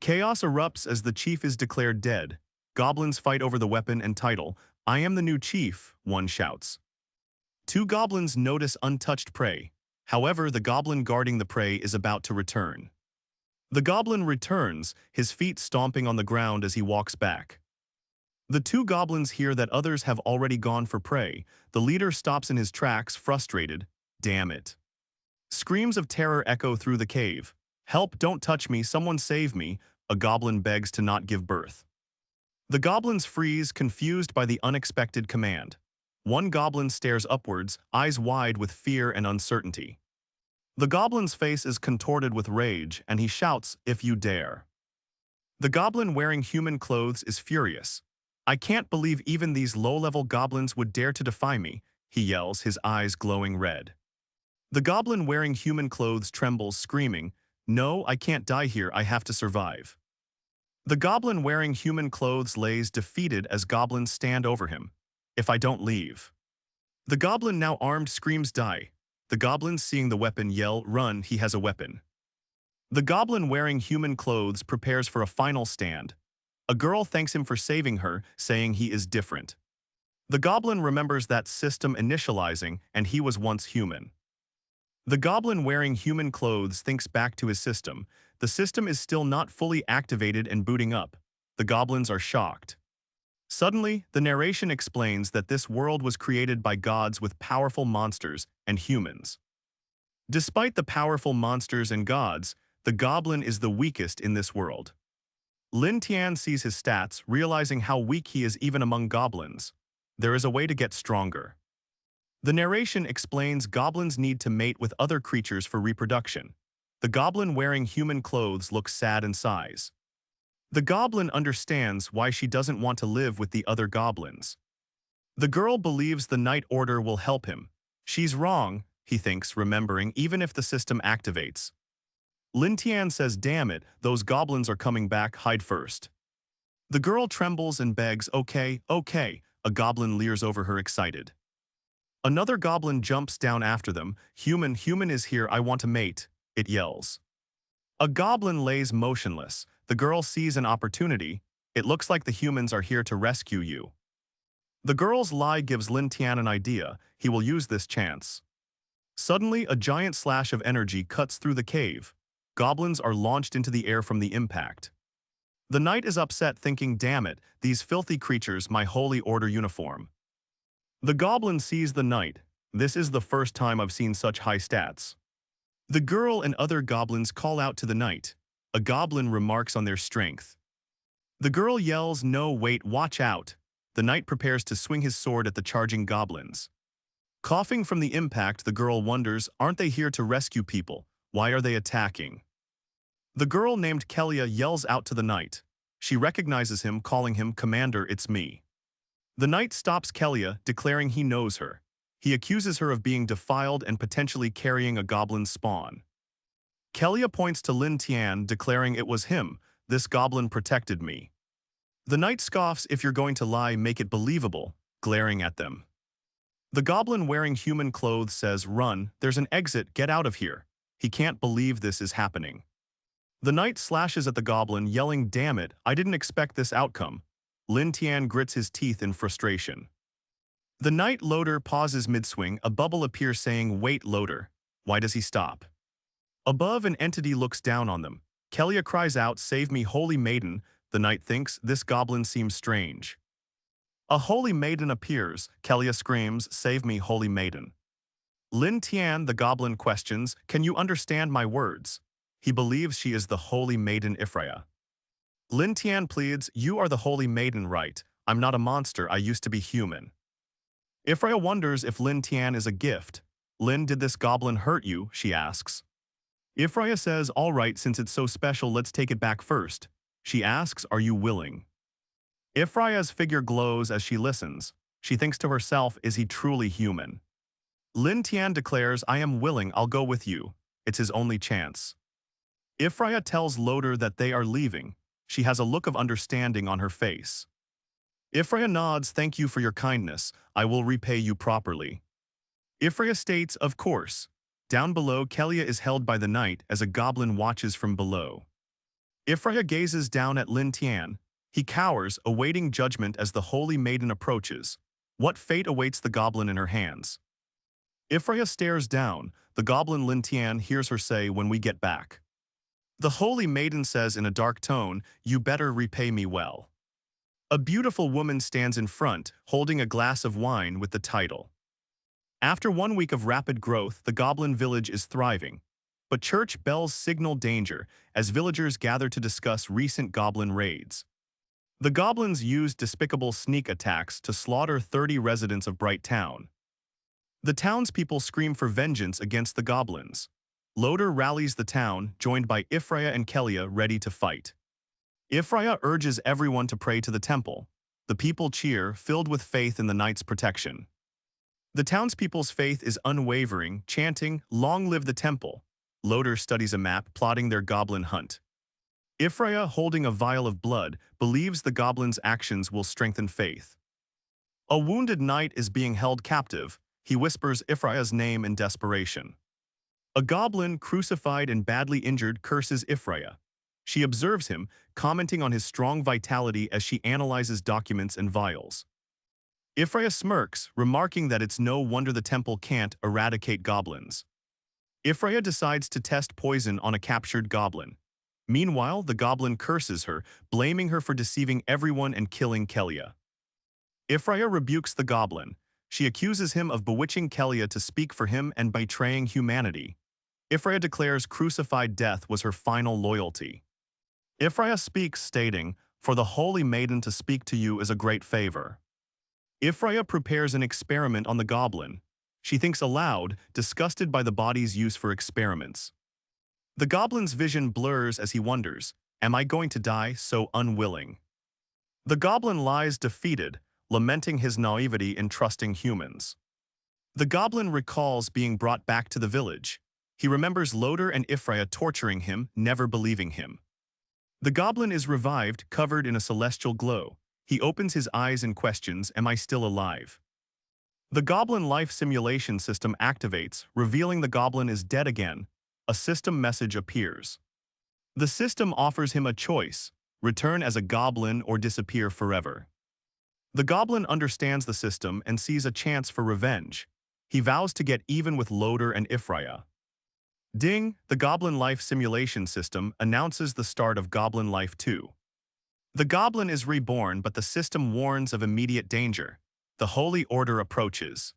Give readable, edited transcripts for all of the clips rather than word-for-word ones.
Chaos erupts as the chief is declared dead. Goblins fight over the weapon and title. "I am the new chief," one shouts. Two goblins notice untouched prey. However, the goblin guarding the prey is about to return. The goblin returns, his feet stomping on the ground as he walks back. The two goblins hear that others have already gone for prey. The leader stops in his tracks, frustrated. "Damn it." Screams of terror echo through the cave. "Help, don't touch me, someone save me," a goblin begs to not give birth. The goblins freeze, confused by the unexpected command. One goblin stares upwards, eyes wide with fear and uncertainty. The goblin's face is contorted with rage, and he shouts, "If you dare." The goblin wearing human clothes is furious. "I can't believe even these low-level goblins would dare to defy me," he yells, his eyes glowing red. The goblin wearing human clothes trembles, screaming, "No, I can't die here, I have to survive." The goblin wearing human clothes lays defeated as goblins stand over him. "If I don't leave." The goblin now armed screams, "Die." The goblins seeing the weapon yell, "Run, he has a weapon." The goblin wearing human clothes prepares for a final stand. A girl thanks him for saving her, saying he is different. The goblin remembers that system initializing, and he was once human. The goblin wearing human clothes thinks back to his system. The system is still not fully activated and booting up. The goblins are shocked. Suddenly, the narration explains that this world was created by gods with powerful monsters and humans. Despite the powerful monsters and gods, the goblin is the weakest in this world. Lin Tian sees his stats, realizing how weak he is even among goblins. There is a way to get stronger. The narration explains goblins need to mate with other creatures for reproduction. The goblin wearing human clothes looks sad and sighs. The goblin understands why she doesn't want to live with the other goblins. The girl believes the Night Order will help him. She's wrong, he thinks, remembering, even if the system activates. Lin Tian says, "Damn it, those goblins are coming back, hide first." The girl trembles and begs, "Okay, okay." A goblin leers over her, excited. Another goblin jumps down after them. Human is here, I want to mate," it yells. A goblin lays motionless. The girl sees an opportunity. "It looks like the humans are here to rescue you." The girl's lie gives Lin Tian an idea. He will use this chance. Suddenly, a giant slash of energy cuts through the cave. Goblins are launched into the air from the impact. The knight is upset, thinking, "Damn it, these filthy creatures, my holy order uniform." The goblin sees the knight. "This is the first time I've seen such high stats." The girl and other goblins call out to the knight. A goblin remarks on their strength. The girl yells, "No, wait, watch out." The knight prepares to swing his sword at the charging goblins. Coughing from the impact, the girl wonders, aren't they here to rescue people? Why are they attacking? The girl named Kelia yells out to the knight. She recognizes him, calling him, "Commander, it's me." The knight stops Kelia, declaring he knows her. He accuses her of being defiled and potentially carrying a goblin spawn. Kelia points to Lin Tian, declaring it was him. "This goblin protected me." The knight scoffs, "If you're going to lie, make it believable," glaring at them. The goblin wearing human clothes says, "Run, there's an exit, get out of here." He can't believe this is happening. The knight slashes at the goblin, yelling, "Damn it, I didn't expect this outcome." Lin Tian grits his teeth in frustration. The knight loader pauses mid-swing. A bubble appears saying, "Wait, loader." Why does he stop? Above, an entity looks down on them. Kelia cries out, "Save me, holy maiden." The knight thinks, this goblin seems strange. A holy maiden appears. Kelia screams, "Save me, holy maiden." Lin Tian, the goblin, questions, "Can you understand my words?" He believes she is the holy maiden Ifraya. Lin Tian pleads, "You are the holy maiden, right? I'm not a monster, I used to be human." Ifraya wonders if Lin Tian is a gift. "Lin, did this goblin hurt you?" she asks. Ifraya says, "All right, since it's so special, let's take it back first." She asks, "Are you willing?" Ifraya's figure glows as she listens. She thinks to herself, is he truly human? Lin Tian declares, "I am willing, I'll go with you." It's his only chance. Ifraya tells Loader that they are leaving. She has a look of understanding on her face. Ifraya nods, "Thank you for your kindness. I will repay you properly." Ifraya states, "Of course." Down below, Kelia is held by the knight as a goblin watches from below. Ifraya gazes down at Lin Tian. He cowers, awaiting judgment as the holy maiden approaches. What fate awaits the goblin in her hands? Ifraya stares down. The goblin Lin Tian hears her say, "When we get back." The holy maiden says in a dark tone, "You better repay me well." A beautiful woman stands in front, holding a glass of wine with the title. After 1 week of rapid growth, the goblin village is thriving. But church bells signal danger as villagers gather to discuss recent goblin raids. The goblins used despicable sneak attacks to slaughter 30 residents of Bright Town. The townspeople scream for vengeance against the goblins. Loader rallies the town, joined by Ifraya and Kelia ready to fight. Ifraya urges everyone to pray to the temple. The people cheer, filled with faith in the knight's protection. The townspeople's faith is unwavering, chanting, "Long live the temple." Loader studies a map, plotting their goblin hunt. Ifraya, holding a vial of blood, believes the goblin's actions will strengthen faith. A wounded knight is being held captive. He whispers Ifraya's name in desperation. A goblin, crucified and badly injured, curses Ifraya. She observes him, commenting on his strong vitality as she analyzes documents and vials. Ifraya smirks, remarking that it's no wonder the temple can't eradicate goblins. Ifraya decides to test poison on a captured goblin. Meanwhile, the goblin curses her, blaming her for deceiving everyone and killing Kelia. Ifraya rebukes the goblin. She accuses him of bewitching Kelia to speak for him and betraying humanity. Ifraya declares crucified death was her final loyalty. Ifraya speaks, stating, "For the holy maiden to speak to you is a great favor." Ifraya prepares an experiment on the goblin. She thinks aloud, disgusted by the body's use for experiments. The goblin's vision blurs as he wonders, "Am I going to die so unwilling?" The goblin lies defeated, lamenting his naivety in trusting humans. The goblin recalls being brought back to the village. He remembers Loader and Ifraya torturing him, never believing him. The goblin is revived, covered in a celestial glow. He opens his eyes and questions, "Am I still alive?" The goblin life simulation system activates, revealing the goblin is dead again. A system message appears. The system offers him a choice: return as a goblin or disappear forever. The goblin understands the system and sees a chance for revenge. He vows to get even with Loader and Ifraya. Ding! The Goblin Life simulation system announces the start of Goblin Life 2. The goblin is reborn, but the system warns of immediate danger. The Holy Order approaches.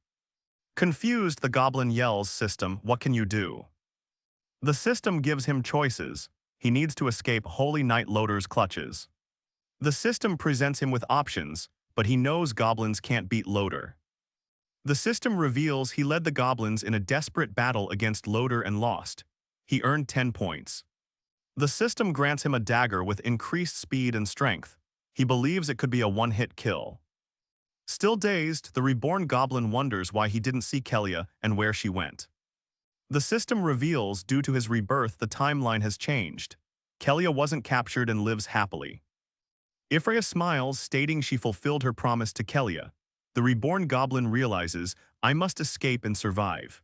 Confused, the goblin yells, "System, what can you do?" The system gives him choices. He needs to escape Holy Knight Loader's clutches. The system presents him with options, but he knows goblins can't beat Loader. The system reveals he led the goblins in a desperate battle against Loader and lost. He earned 10 points. The system grants him a dagger with increased speed and strength. He believes it could be a one-hit kill. Still dazed, the reborn goblin wonders why he didn't see Kelia and where she went. The system reveals due to his rebirth the timeline has changed. Kelia wasn't captured and lives happily. Ifraya smiles, stating she fulfilled her promise to Kelia. The reborn goblin realizes, "I must escape and survive."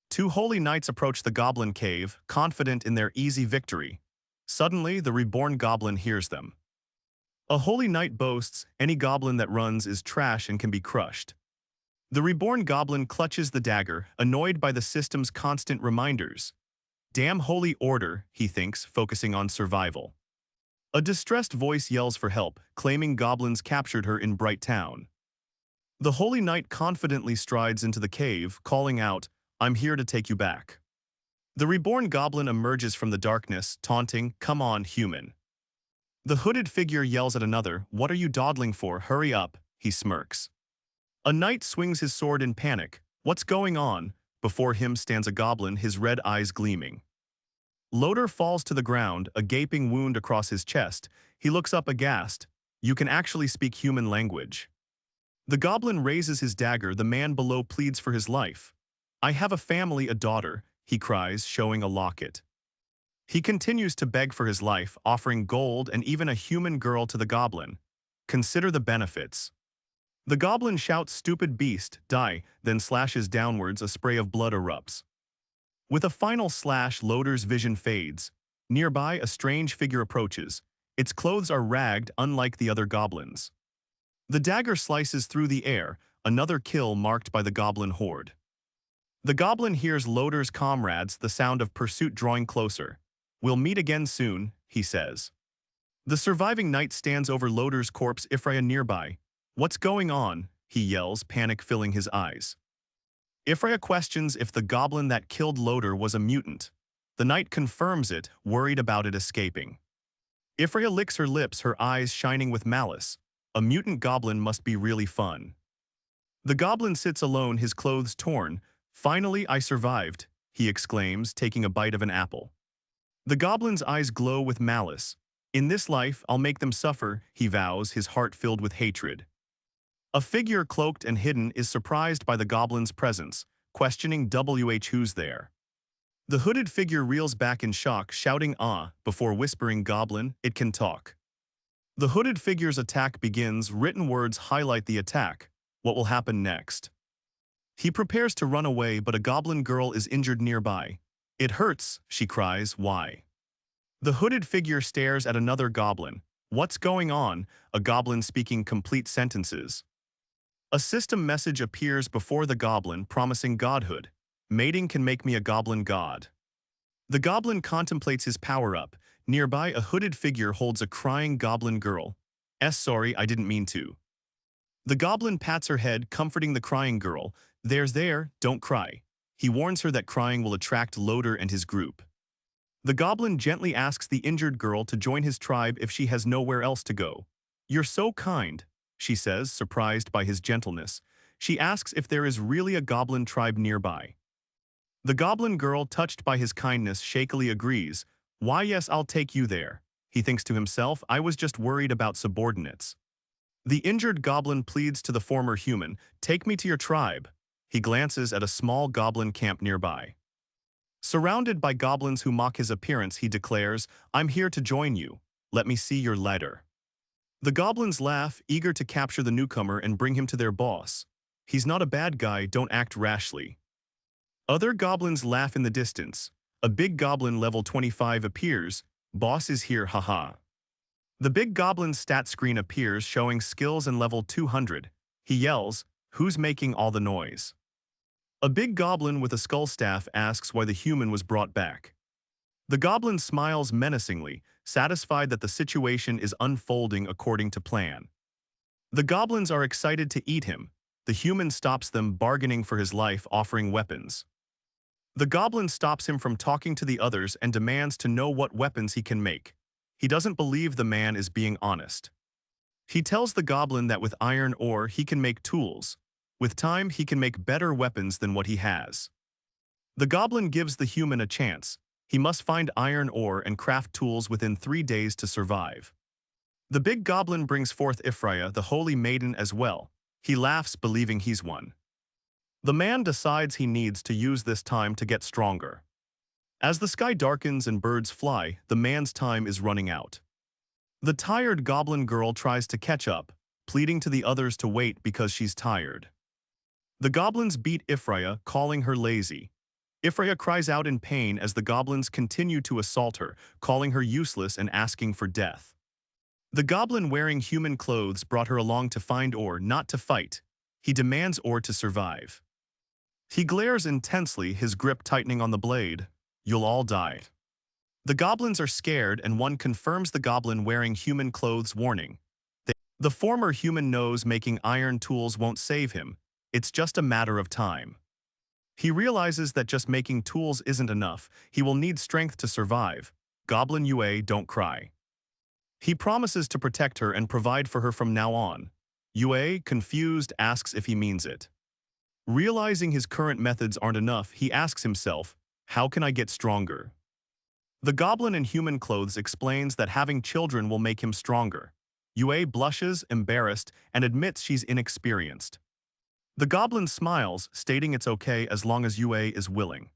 Two holy knights approach the goblin cave, confident in their easy victory. Suddenly, the reborn goblin hears them. A holy knight boasts, "Any goblin that runs is trash and can be crushed." The reborn goblin clutches the dagger, annoyed by the system's constant reminders. "Damn holy order," he thinks, focusing on survival. A distressed voice yells for help, claiming goblins captured her in Bright Town. The holy knight confidently strides into the cave, calling out, "I'm here to take you back." The reborn goblin emerges from the darkness, taunting, "Come on, human." The hooded figure yells at another, "What are you dawdling for? Hurry up," he smirks. A knight swings his sword in panic. "What's going on?" Before him stands a goblin, his red eyes gleaming. Loader falls to the ground, a gaping wound across his chest. He looks up aghast. "You can actually speak human language." The goblin raises his dagger. The man below pleads for his life. "I have a family, a daughter," he cries, showing a locket. He continues to beg for his life, offering gold and even a human girl to the goblin. "Consider the benefits." The goblin shouts, "Stupid beast, die," then slashes downwards. A spray of blood erupts. With a final slash, Loader's vision fades. Nearby, a strange figure approaches. Its clothes are ragged, unlike the other goblins. The dagger slices through the air, another kill marked by the goblin horde. The goblin hears Loader's comrades, the sound of pursuit drawing closer. "We'll meet again soon," he says. The surviving knight stands over Loader's corpse, Ifraya nearby. "What's going on?" he yells, panic filling his eyes. Ifraya questions if the goblin that killed Loader was a mutant. The knight confirms it, worried about it escaping. Ifraya licks her lips, her eyes shining with malice. A mutant goblin must be really fun. The goblin sits alone, his clothes torn. "Finally, I survived," he exclaims, taking a bite of an apple. The goblin's eyes glow with malice. "In this life, I'll make them suffer," he vows, his heart filled with hatred. A figure cloaked and hidden is surprised by the goblin's presence, questioning who's there. The hooded figure reels back in shock, shouting "Ah," before whispering, "Goblin, it can talk." The hooded figure's attack begins, written words highlight the attack. What will happen next? He prepares to run away, but a goblin girl is injured nearby. "It hurts," she cries. "Why?" The hooded figure stares at another goblin. "What's going on?" A goblin speaking complete sentences. A system message appears before the goblin, promising godhood. "Mating can make me a goblin god." The goblin contemplates his power-up. Nearby, a hooded figure holds a crying goblin girl. "Sorry, I didn't mean to." The goblin pats her head, comforting the crying girl. There, don't cry." He warns her that crying will attract Loader and his group. The goblin gently asks the injured girl to join his tribe if she has nowhere else to go. "You're so kind," she says, surprised by his gentleness. She asks if there is really a goblin tribe nearby. The goblin girl, touched by his kindness, shakily agrees. "Why, yes, I'll take you there." He thinks to himself, "I was just worried about subordinates." The injured goblin pleads to the former human, "Take me to your tribe." He glances at a small goblin camp nearby. Surrounded by goblins who mock his appearance, he declares, "I'm here to join you. Let me see your ladder." The goblins laugh, eager to capture the newcomer and bring him to their boss. "He's not a bad guy, don't act rashly." Other goblins laugh in the distance. A big goblin level 25 appears. "Boss is here, haha." The big goblin's stat screen appears, showing skills and level 200. He yells, "Who's making all the noise?" A big goblin with a skull staff asks why the human was brought back. The goblin smiles menacingly, satisfied that the situation is unfolding according to plan. The goblins are excited to eat him. The human stops them, bargaining for his life, offering weapons. The goblin stops him from talking to the others and demands to know what weapons he can make. He doesn't believe the man is being honest. He tells the goblin that with iron ore he can make tools. With time, he can make better weapons than what he has. The goblin gives the human a chance. He must find iron ore and craft tools within 3 days to survive. The big goblin brings forth Ifraya, the holy maiden, as well. He laughs, believing he's won. The man decides he needs to use this time to get stronger. As the sky darkens and birds fly, the man's time is running out. The tired goblin girl tries to catch up, pleading to the others to wait because she's tired. The goblins beat Ifraya, calling her lazy. Ifraya cries out in pain as the goblins continue to assault her, calling her useless and asking for death. The goblin wearing human clothes brought her along to find ore, not to fight. He demands ore to survive. He glares intensely, his grip tightening on the blade. "You'll all die." The goblins are scared, and one confirms the goblin wearing human clothes, warning. The former human knows making iron tools won't save him. It's just a matter of time. He realizes that just making tools isn't enough. He will need strength to survive. "Goblin Yue, don't cry." He promises to protect her and provide for her from now on. Yue, confused, asks if he means it. Realizing his current methods aren't enough, he asks himself, "How can I get stronger?" The goblin in human clothes explains that having children will make him stronger. Yue blushes, embarrassed, and admits she's inexperienced. The goblin smiles, stating it's okay as long as Yue is willing.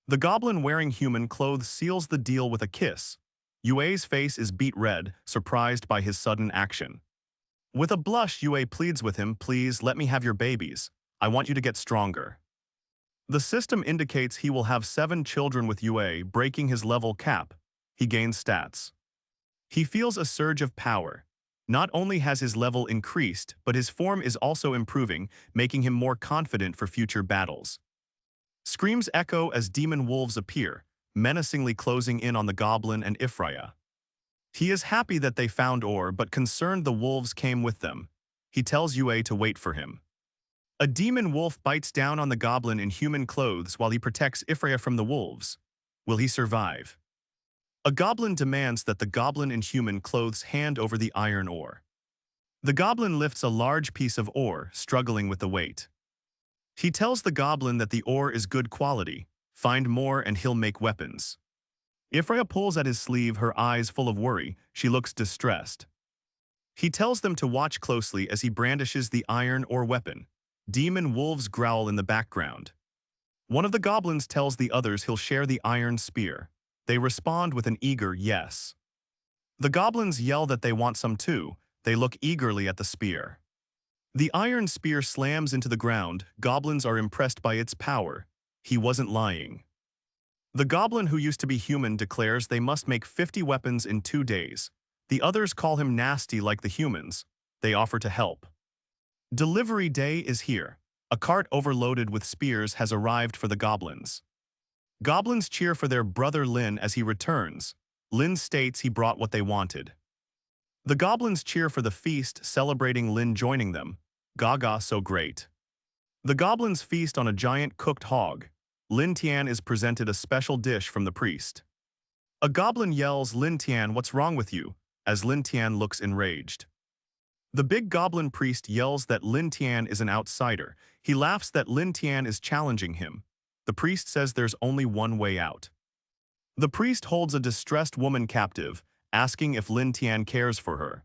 The goblin wearing human clothes seals the deal with a kiss. Yue's face is beet red, surprised by his sudden action. With a blush, Yue pleads with him, "Please, let me have your babies. I want you to get stronger." The system indicates he will have 7 children with Yue, breaking his level cap. he gains stats. He feels a surge of power. Not only has his level increased, but his form is also improving, making him more confident for future battles. Screams echo as demon wolves appear, menacingly closing in on the goblin and Ifraya. He is happy that they found ore but concerned the wolves came with them. He tells Yue to wait for him. A demon wolf bites down on the goblin in human clothes while he protects Ifraya from the wolves. Will he survive? A goblin demands that the goblin in human clothes hand over the iron ore. The goblin lifts a large piece of ore, struggling with the weight. He tells the goblin that the ore is good quality, find more and he'll make weapons. Ifraya pulls at his sleeve, her eyes full of worry. She looks distressed. He tells them to watch closely as he brandishes the iron ore weapon. Demon wolves growl in the background. One of the goblins tells the others he'll share the iron spear. They respond with an eager yes. The goblins yell that they want some too. They look eagerly at the spear. The iron spear slams into the ground. Goblins are impressed by its power. He wasn't lying. The goblin who used to be human declares they must make 50 weapons in 2 days. The others call him nasty like the humans. They offer to help. Delivery day is here. A cart overloaded with spears has arrived for the goblins. Goblins cheer for their brother Lin as he returns. Lin states he brought what they wanted. The goblins cheer for the feast, celebrating Lin joining them. Gaga so great. The goblins feast on a giant cooked hog. Lin Tian is presented a special dish from the priest. A goblin yells, Lin Tian, what's wrong with you? As Lin Tian looks enraged. The big goblin priest yells that Lin Tian is an outsider. He laughs that Lin Tian is challenging him. The priest says there's only one way out. The priest holds a distressed woman captive, asking if Lin Tian cares for her.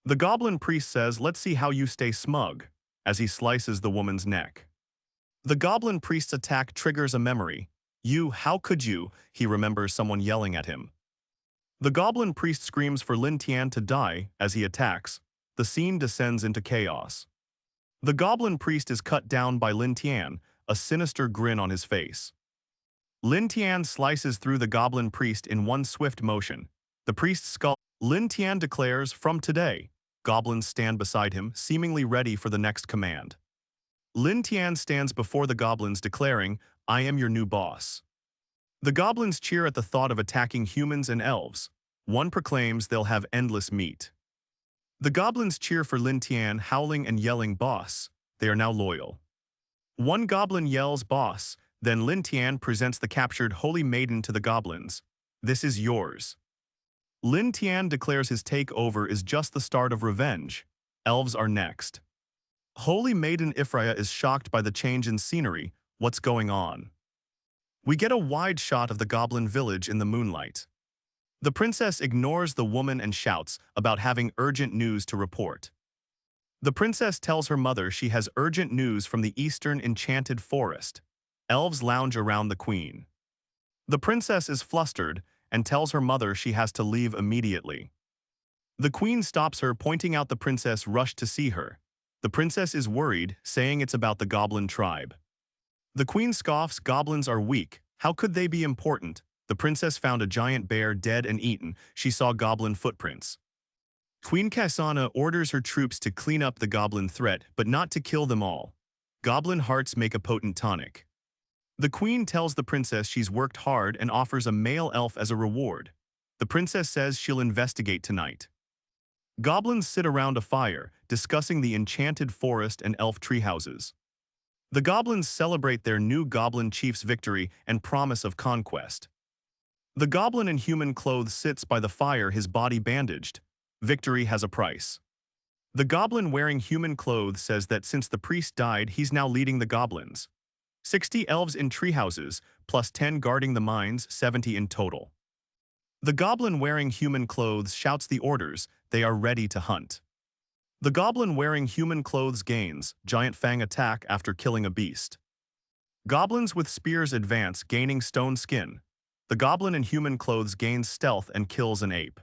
The goblin priest says, let's see how you stay smug, as he slices the woman's neck. The goblin priest's attack triggers a memory. How could you? He remembers someone yelling at him. The goblin priest screams for Lin Tian to die as he attacks. The scene descends into chaos. The goblin priest is cut down by Lin Tian, a sinister grin on his face. Lin Tian slices through the goblin priest in one swift motion. The priest's skull. Lin Tian declares, from today, goblins stand beside him, seemingly ready for the next command. Lin Tian stands before the goblins declaring, I am your new boss. The goblins cheer at the thought of attacking humans and elves. One proclaims they'll have endless meat. The goblins cheer for Lin Tian, howling and yelling, boss. They are now loyal. One goblin yells, boss. Then Lin Tian presents the captured holy maiden to the goblins. This is yours. Lin Tian declares his takeover is just the start of revenge. Elves are next. Holy maiden Ifraya is shocked by the change in scenery. What's going on? We get a wide shot of the goblin village in the moonlight. The princess ignores the woman and shouts about having urgent news to report. The princess tells her mother she has urgent news from the eastern enchanted forest. Elves lounge around the queen. The princess is flustered and tells her mother she has to leave immediately. The queen stops her, pointing out the princess rushed to see her. The princess is worried, saying it's about the goblin tribe. The queen scoffs, goblins are weak. How could they be important? The princess found a giant bear dead and eaten. She saw goblin footprints. Queen Kasana orders her troops to clean up the goblin threat, but not to kill them all. Goblin hearts make a potent tonic. The queen tells the princess she's worked hard and offers a male elf as a reward. The princess says she'll investigate tonight. Goblins sit around a fire, discussing the enchanted forest and elf treehouses. The goblins celebrate their new goblin chief's victory and promise of conquest. The goblin in human clothes sits by the fire, his body bandaged. Victory has a price. The goblin wearing human clothes says that since the priest died, he's now leading the goblins. 60 elves in treehouses, plus 10 guarding the mines, 70 in total. The goblin wearing human clothes shouts the orders, they are ready to hunt. The goblin wearing human clothes gains, giant fang attack after killing a beast. Goblins with spears advance, gaining stone skin. The goblin in human clothes gains stealth and kills an ape.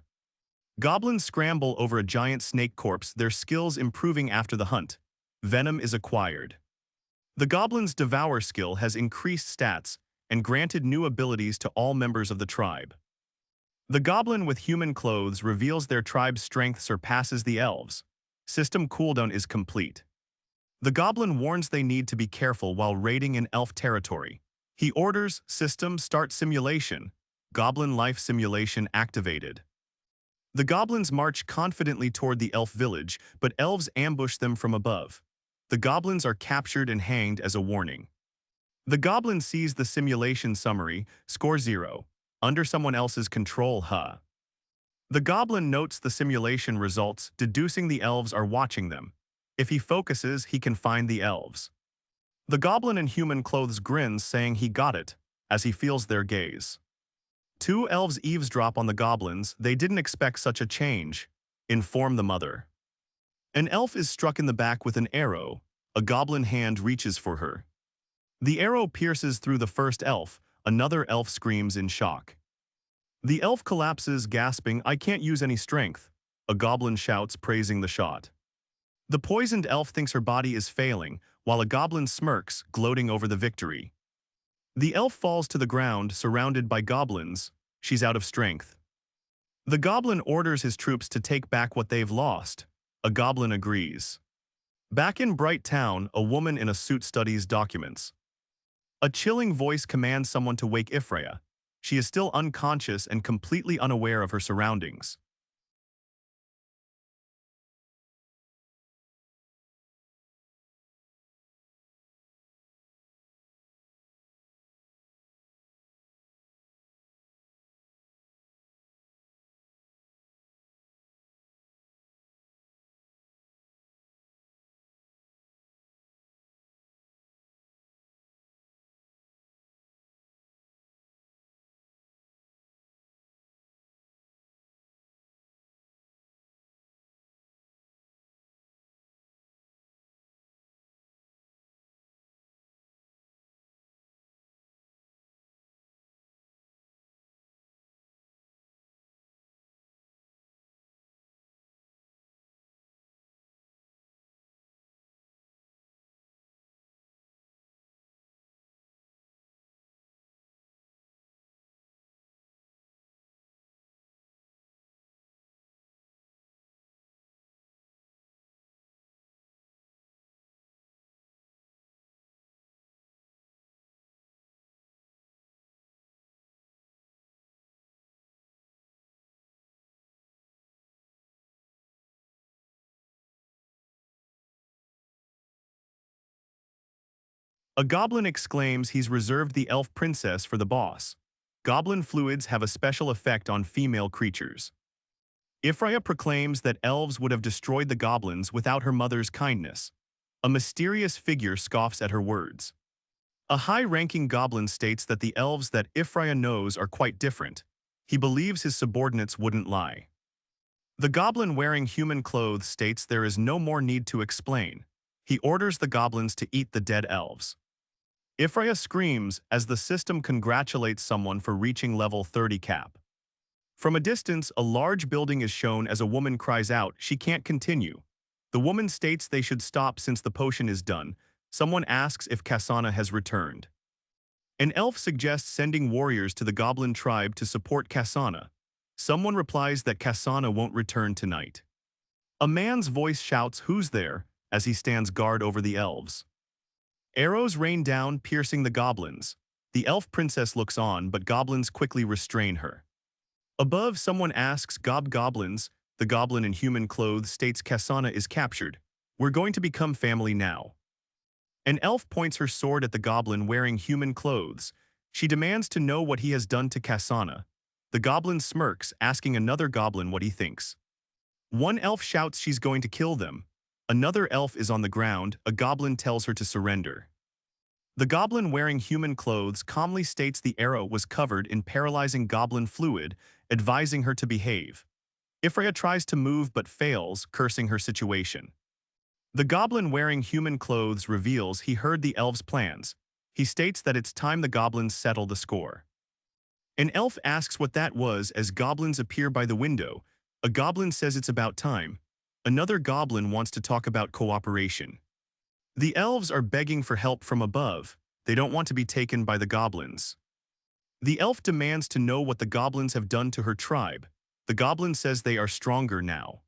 Goblins scramble over a giant snake corpse, their skills improving after the hunt. Venom is acquired. The goblin's devour skill has increased stats and granted new abilities to all members of the tribe. The goblin with human clothes reveals their tribe's strength surpasses the elves. System cooldown is complete. The goblin warns they need to be careful while raiding in elf territory. He orders, system start simulation. Goblin life simulation activated. The goblins march confidently toward the elf village, but elves ambush them from above. The goblins are captured and hanged as a warning. The goblin sees the simulation summary, score 0. Under someone else's control, huh? The goblin notes the simulation results, deducing the elves are watching them. If he focuses, he can find the elves. The goblin in human clothes grins, saying he got it, as he feels their gaze. Two elves eavesdrop on the goblins. They didn't expect such a change. Inform the mother. An elf is struck in the back with an arrow. A goblin hand reaches for her. The arrow pierces through the first elf. Another elf screams in shock. The elf collapses, gasping, "I can't use any strength." A goblin shouts, praising the shot. The poisoned elf thinks her body is failing, while a goblin smirks, gloating over the victory. The elf falls to the ground, surrounded by goblins. She's out of strength. The goblin orders his troops to take back what they've lost. A goblin agrees. Back in Bright Town, a woman in a suit studies documents. A chilling voice commands someone to wake Ifraya. She is still unconscious and completely unaware of her surroundings. A goblin exclaims he's reserved the elf princess for the boss. Goblin fluids have a special effect on female creatures. Ifraya proclaims that elves would have destroyed the goblins without her mother's kindness. A mysterious figure scoffs at her words. A high-ranking goblin states that the elves that Ifraya knows are quite different. He believes his subordinates wouldn't lie. The goblin wearing human clothes states there is no more need to explain. He orders the goblins to eat the dead elves. Ifraya screams as the system congratulates someone for reaching level 30 cap. From a distance, a large building is shown as a woman cries out she can't continue. The woman states they should stop since the potion is done. Someone asks if Kasana has returned. An elf suggests sending warriors to the goblin tribe to support Kasana. Someone replies that Kasana won't return tonight. A man's voice shouts, "Who's there?" as he stands guard over the elves. Arrows rain down, piercing the goblins. The elf princess looks on, but goblins quickly restrain her. Above, someone asks, "Goblins?" The goblin in human clothes states Kasana is captured. "We're going to become family now." An elf points her sword at the goblin wearing human clothes. She demands to know what he has done to Kasana. The goblin smirks, asking another goblin what he thinks. One elf shouts she's going to kill them. Another elf is on the ground. A goblin tells her to surrender. The goblin wearing human clothes calmly states the arrow was covered in paralyzing goblin fluid, advising her to behave. Ifraya tries to move but fails, cursing her situation. The goblin wearing human clothes reveals he heard the elves' plans. He states that it's time the goblins settle the score. An elf asks what that was as goblins appear by the window. A goblin says it's about time. Another goblin wants to talk about cooperation. The elves are begging for help from above. They don't want to be taken by the goblins. The elf demands to know what the goblins have done to her tribe. The goblin says they are stronger now.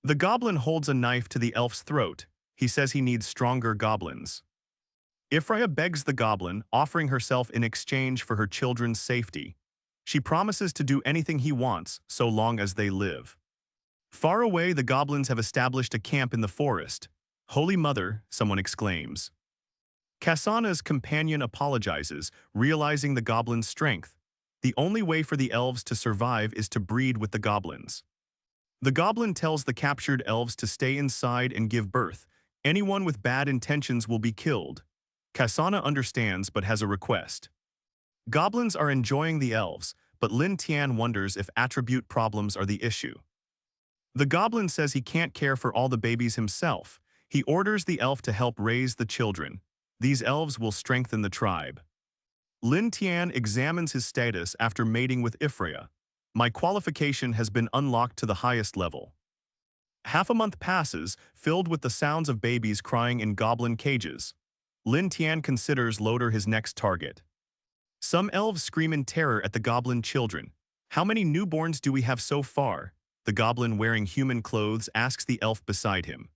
The goblin holds a knife to the elf's throat. He says he needs stronger goblins. Ifraya begs the goblin, offering herself in exchange for her children's safety. She promises to do anything he wants, so long as they live. Far away, the goblins have established a camp in the forest. "Holy Mother," someone exclaims. Kasana's companion apologizes, realizing the goblin's strength. The only way for the elves to survive is to breed with the goblins. The goblin tells the captured elves to stay inside and give birth. Anyone with bad intentions will be killed. Kasana understands but has a request. Goblins are enjoying the elves, but Lin Tian wonders if attribute problems are the issue. The goblin says he can't care for all the babies himself. He orders the elf to help raise the children. These elves will strengthen the tribe. Lin Tian examines his status after mating with Ifraya. My qualification has been unlocked to the highest level. Half a month passes, filled with the sounds of babies crying in goblin cages. Lin Tian considers Loader his next target. Some elves scream in terror at the goblin children. How many newborns do we have so far? The goblin wearing human clothes asks the elf beside him.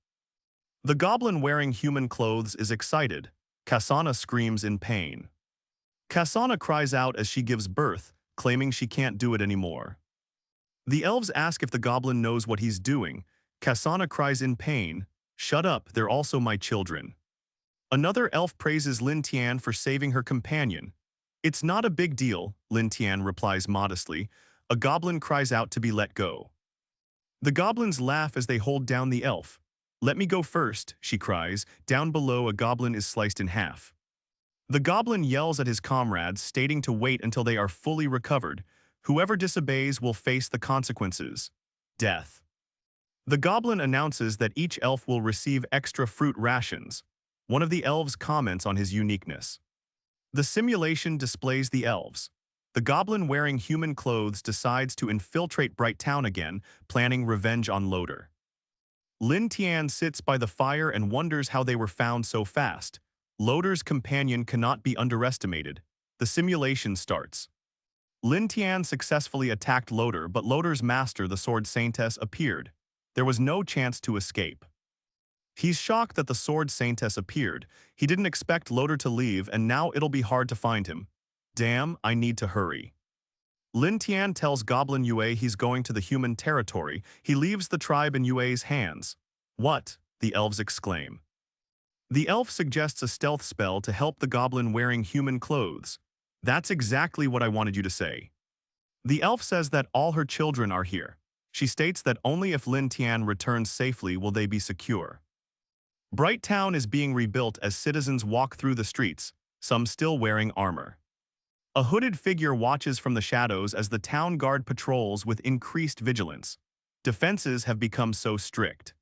The goblin wearing human clothes is excited. Kasana screams in pain. Kasana cries out as she gives birth, claiming she can't do it anymore. The elves ask if the goblin knows what he's doing. Kasana cries in pain, "Shut up, they're also my children." Another elf praises Lin Tian for saving her companion. "It's not a big deal," Lin Tian replies modestly. A goblin cries out to be let go. The goblins laugh as they hold down the elf. "Let me go first," she cries. Down below, a goblin is sliced in half. The goblin yells at his comrades, stating to wait until they are fully recovered. Whoever disobeys will face the consequences. Death. The goblin announces that each elf will receive extra fruit rations. One of the elves comments on his uniqueness. The simulation displays the elves. The goblin wearing human clothes decides to infiltrate Bright Town again, planning revenge on Loader. Lin Tian sits by the fire and wonders how they were found so fast. Loader's companion cannot be underestimated. The simulation starts. Lin Tian successfully attacked Loader, but Loader's master, the Sword Saintess, appeared. There was no chance to escape. He's shocked that the Sword Saintess appeared. He didn't expect Loader to leave, and now it'll be hard to find him. Damn, I need to hurry. Lin Tian tells Goblin Yue he's going to the human territory. He leaves the tribe in Yue's hands. "What?" the elves exclaim. The elf suggests a stealth spell to help the goblin wearing human clothes. "That's exactly what I wanted you to say." The elf says that all her children are here. She states that only if Lin Tian returns safely will they be secure. Bright Town is being rebuilt as citizens walk through the streets, some still wearing armor. A hooded figure watches from the shadows as the town guard patrols with increased vigilance. Defenses have become so strict.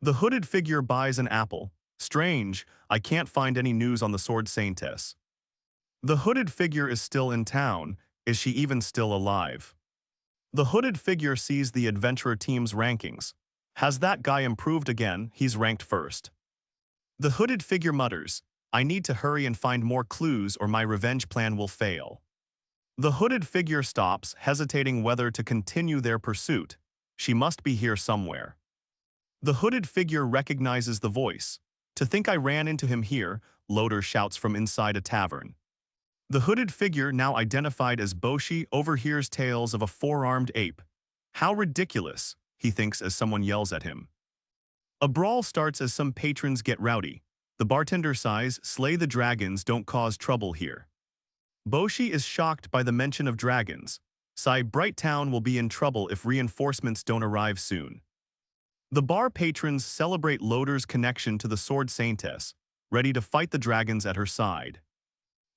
The hooded figure buys an apple. "Strange, I can't find any news on the Sword Saintess." The hooded figure is still in town. Is she even still alive? The hooded figure sees the adventurer team's rankings. Has that guy improved again? He's ranked first. The hooded figure mutters, "I need to hurry and find more clues or my revenge plan will fail." The hooded figure stops, hesitating whether to continue their pursuit. She must be here somewhere. The hooded figure recognizes the voice. "To think I ran into him here," Loader shouts from inside a tavern. The hooded figure, now identified as Boshi, overhears tales of a four-armed ape. "How ridiculous," he thinks as someone yells at him. A brawl starts as some patrons get rowdy. The bartender sighs, "Slay the dragons, don't cause trouble here." Boshi is shocked by the mention of dragons. Sigh, Bright Town will be in trouble if reinforcements don't arrive soon. The bar patrons celebrate Loader's connection to the Sword Saintess, ready to fight the dragons at her side.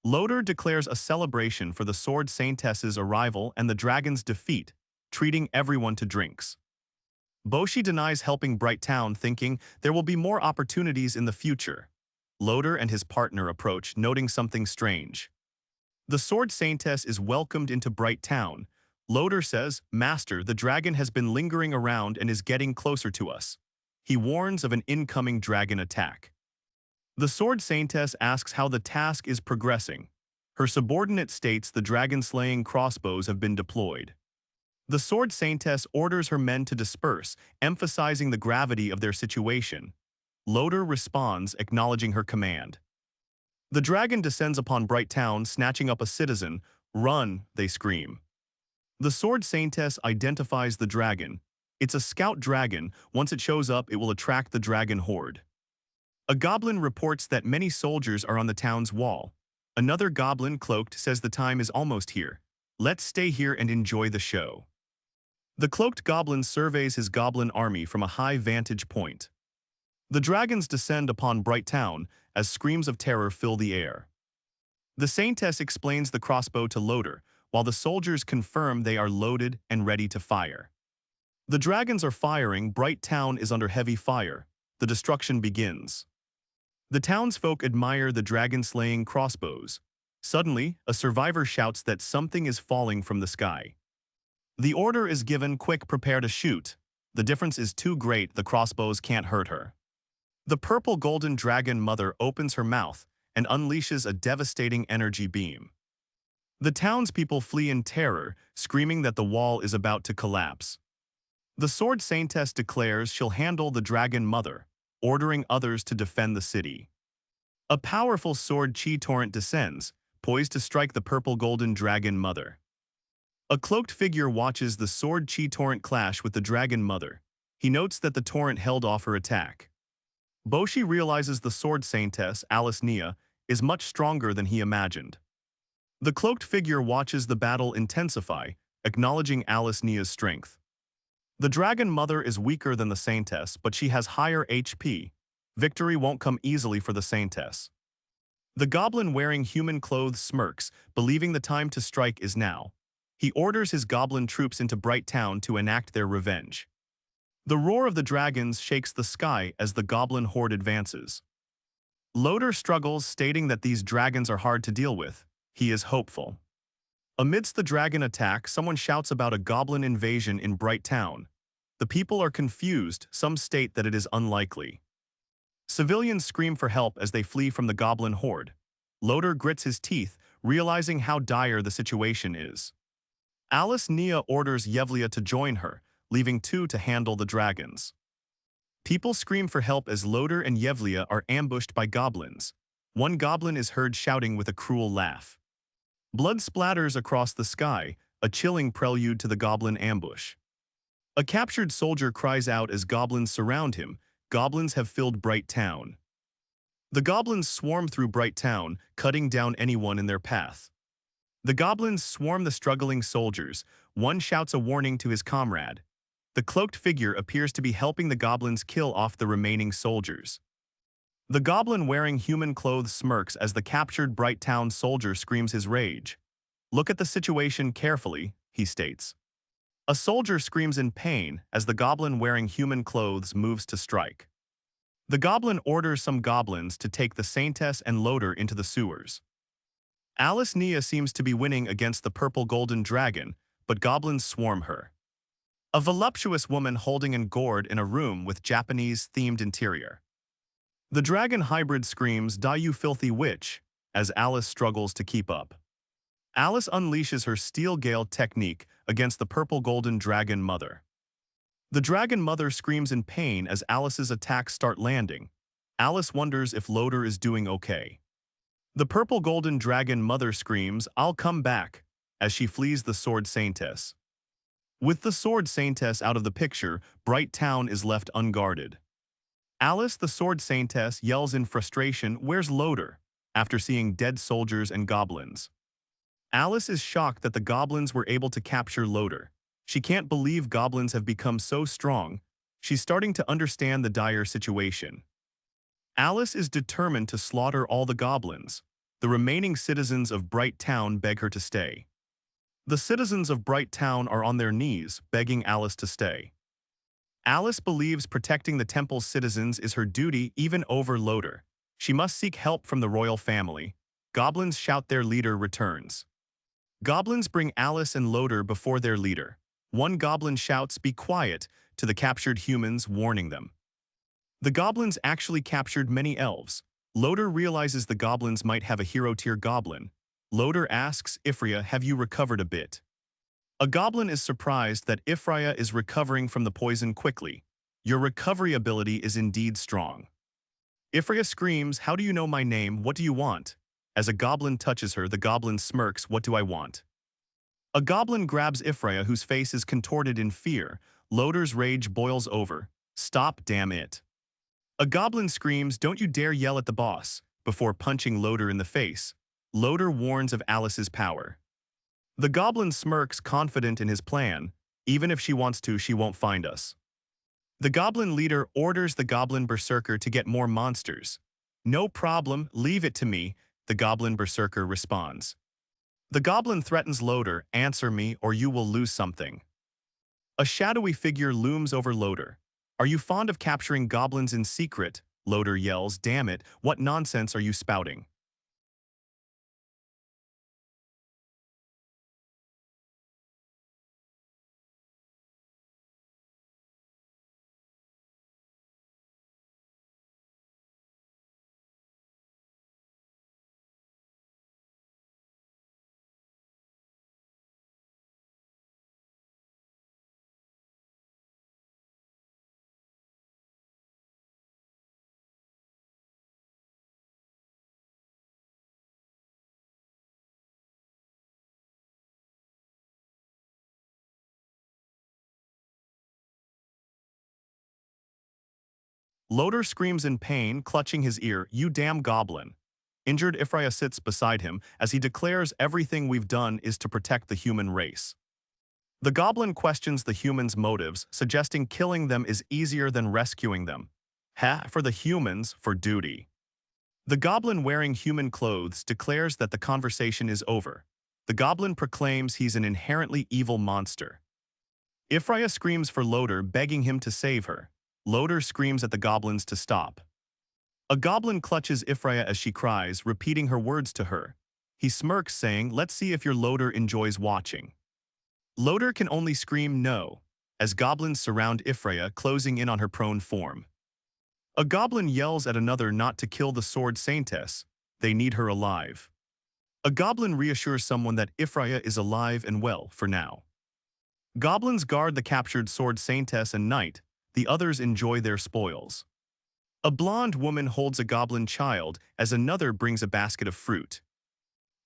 Loader declares a celebration for the Sword Saintess's arrival and the dragon's defeat, treating everyone to drinks. Boshi denies helping Bright Town, thinking there will be more opportunities in the future. Loader and his partner approach, noting something strange. The Sword Saintess is welcomed into Bright Town. Loader says, "Master, the dragon has been lingering around and is getting closer to us." He warns of an incoming dragon attack. The Sword Saintess asks how the task is progressing. Her subordinate states the dragon-slaying crossbows have been deployed. The sword saintess orders her men to disperse, emphasizing the gravity of their situation. Loader responds, acknowledging her command. The dragon descends upon Bright Town, snatching up a citizen. "Run!" they scream. The sword saintess identifies the dragon. It's a scout dragon. Once it shows up, it will attract the dragon horde. A goblin reports that many soldiers are on the town's wall. Another goblin, cloaked, says the time is almost here. "Let's stay here and enjoy the show." The cloaked goblin surveys his goblin army from a high vantage point. The dragons descend upon Bright Town as screams of terror fill the air. The saintess explains the crossbow to Loader, while the soldiers confirm they are loaded and ready to fire. The dragons are firing. Bright Town is under heavy fire. The destruction begins. The townsfolk admire the dragon-slaying crossbows. Suddenly, a survivor shouts that something is falling from the sky. The order is given, "Quick, prepare to shoot." The difference is too great, the crossbows can't hurt her. The purple golden dragon mother opens her mouth and unleashes a devastating energy beam. The townspeople flee in terror, screaming that the wall is about to collapse. The sword saintess declares she'll handle the dragon mother, ordering others to defend the city. A powerful sword chi torrent descends, poised to strike the purple golden dragon mother. A cloaked figure watches the sword chi torrent clash with the dragon mother. He notes that the torrent held off her attack. Boshi realizes the sword saintess, Alice Nia, is much stronger than he imagined. The cloaked figure watches the battle intensify, acknowledging Alice Nia's strength. The dragon mother is weaker than the saintess, but she has higher HP. Victory won't come easily for the saintess. The goblin wearing human clothes smirks, believing the time to strike is now. He orders his goblin troops into Bright Town to enact their revenge. The roar of the dragons shakes the sky as the goblin horde advances. Loader struggles, stating that these dragons are hard to deal with. He is hopeful. Amidst the dragon attack, someone shouts about a goblin invasion in Bright Town. The people are confused, some state that it is unlikely. Civilians scream for help as they flee from the goblin horde. Loader grits his teeth, realizing how dire the situation is. Alice Nia orders Yevlia to join her, leaving two to handle the dragons. People scream for help as Loader and Yevlia are ambushed by goblins. One goblin is heard shouting with a cruel laugh. Blood splatters across the sky, a chilling prelude to the goblin ambush. A captured soldier cries out as goblins surround him. Goblins have filled Bright Town. The goblins swarm through Bright Town, cutting down anyone in their path. The goblins swarm the struggling soldiers. One shouts a warning to his comrade. The cloaked figure appears to be helping the goblins kill off the remaining soldiers. The goblin wearing human clothes smirks as the captured Bright Town soldier screams his rage. "Look at the situation carefully," he states. A soldier screams in pain as the goblin wearing human clothes moves to strike. The goblin orders some goblins to take the saintess and Loader into the sewers. Alice Nia seems to be winning against the purple golden dragon, but goblins swarm her. A voluptuous woman holding a gourd in a room with Japanese-themed interior. The dragon hybrid screams, "Die you filthy witch," as Alice struggles to keep up. Alice unleashes her steel gale technique against the purple golden dragon mother. The dragon mother screams in pain as Alice's attacks start landing. Alice wonders if Loader is doing okay. The purple golden dragon mother screams, "I'll come back," as she flees the sword saintess. With the sword saintess out of the picture, Bright Town is left unguarded. Alice, the sword saintess, yells in frustration, "Where's Loader?" after seeing dead soldiers and goblins. Alice is shocked that the goblins were able to capture Loader. She can't believe goblins have become so strong. She's starting to understand the dire situation. Alice is determined to slaughter all the goblins. The remaining citizens of Bright Town beg her to stay. The citizens of Bright Town are on their knees, begging Alice to stay. Alice believes protecting the temple's citizens is her duty even over Loader. She must seek help from the royal family. Goblins shout their leader returns. Goblins bring Alice and Loader before their leader. One goblin shouts, "Be quiet," to the captured humans, warning them. The goblins actually captured many elves. Loader realizes the goblins might have a hero-tier goblin. Loader asks Ifraya, have you recovered a bit? A goblin is surprised that Ifraya is recovering from the poison quickly. Your recovery ability is indeed strong. Ifraya screams, how do you know my name, what do you want? As a goblin touches her, the goblin smirks, what do I want? A goblin grabs Ifraya, whose face is contorted in fear. Loader's rage boils over. Stop, damn it. A goblin screams, don't you dare yell at the boss, before punching Loader in the face. Loader warns of Alice's power. The goblin smirks, confident in his plan. Even if she wants to, she won't find us. The goblin leader orders the goblin berserker to get more monsters. No problem, leave it to me, the goblin berserker responds. The goblin threatens Loader, answer me or you will lose something. A shadowy figure looms over Loader. Are you fond of capturing goblins in secret? Loader yells, damn it, what nonsense are you spouting? Loader screams in pain, clutching his ear, you damn goblin. Injured Ifraya sits beside him as he declares everything we've done is to protect the human race. The goblin questions the humans' motives, suggesting killing them is easier than rescuing them. For the humans, for duty. The goblin wearing human clothes declares that the conversation is over. The goblin proclaims he's an inherently evil monster. Ifraya screams for Loader, begging him to save her. Loader screams at the goblins to stop. A goblin clutches Ifraya as she cries, repeating her words to her. He smirks, saying, let's see if your Loader enjoys watching. Loader can only scream no, as goblins surround Ifraya, closing in on her prone form. A goblin yells at another not to kill the sword saintess. They need her alive. A goblin reassures someone that Ifraya is alive and well for now. Goblins guard the captured sword saintess and knight. The others enjoy their spoils. A blonde woman holds a goblin child as another brings a basket of fruit.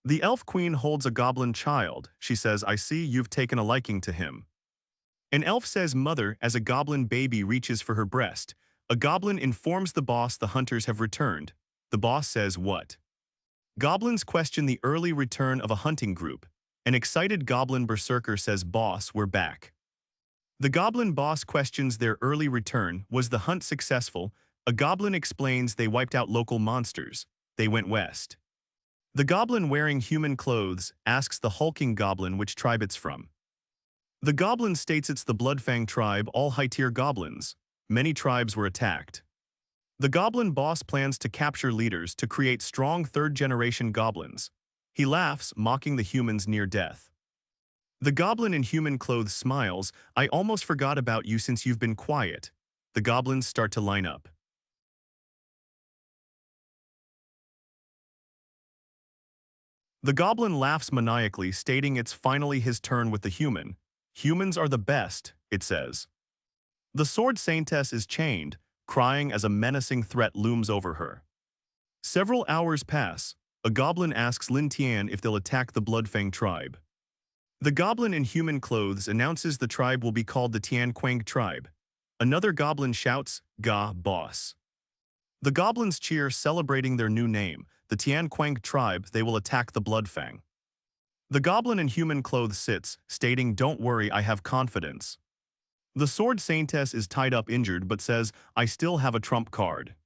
The elf queen holds a goblin child. She says, I see you've taken a liking to him. An elf says mother as a goblin baby reaches for her breast. A goblin informs the boss the hunters have returned. The boss says what? Goblins question the early return of a hunting group. An excited goblin berserker says, boss, we're back. The goblin boss questions their early return. Was the hunt successful? A goblin explains they wiped out local monsters. They went west. The goblin wearing human clothes asks the hulking goblin which tribe it's from. The goblin states it's the Bloodfang tribe, all high-tier goblins. Many tribes were attacked. The goblin boss plans to capture leaders to create strong third-generation goblins. He laughs, mocking the humans near death. The goblin in human clothes smiles, I almost forgot about you since you've been quiet. The goblins start to line up. The goblin laughs maniacally, stating it's finally his turn with the human. Humans are the best, it says. The sword saintess is chained, crying as a menacing threat looms over her. Several hours pass. A goblin asks Lin Tian if they'll attack the Bloodfang tribe. The goblin in human clothes announces the tribe will be called the Tian Quang tribe. Another goblin shouts, Ga, boss. The goblins cheer, celebrating their new name, the Tian Quang tribe. They will attack the Bloodfang. The goblin in human clothes sits, stating, don't worry, I have confidence. The sword saintess is tied up injured but says, I still have a trump card.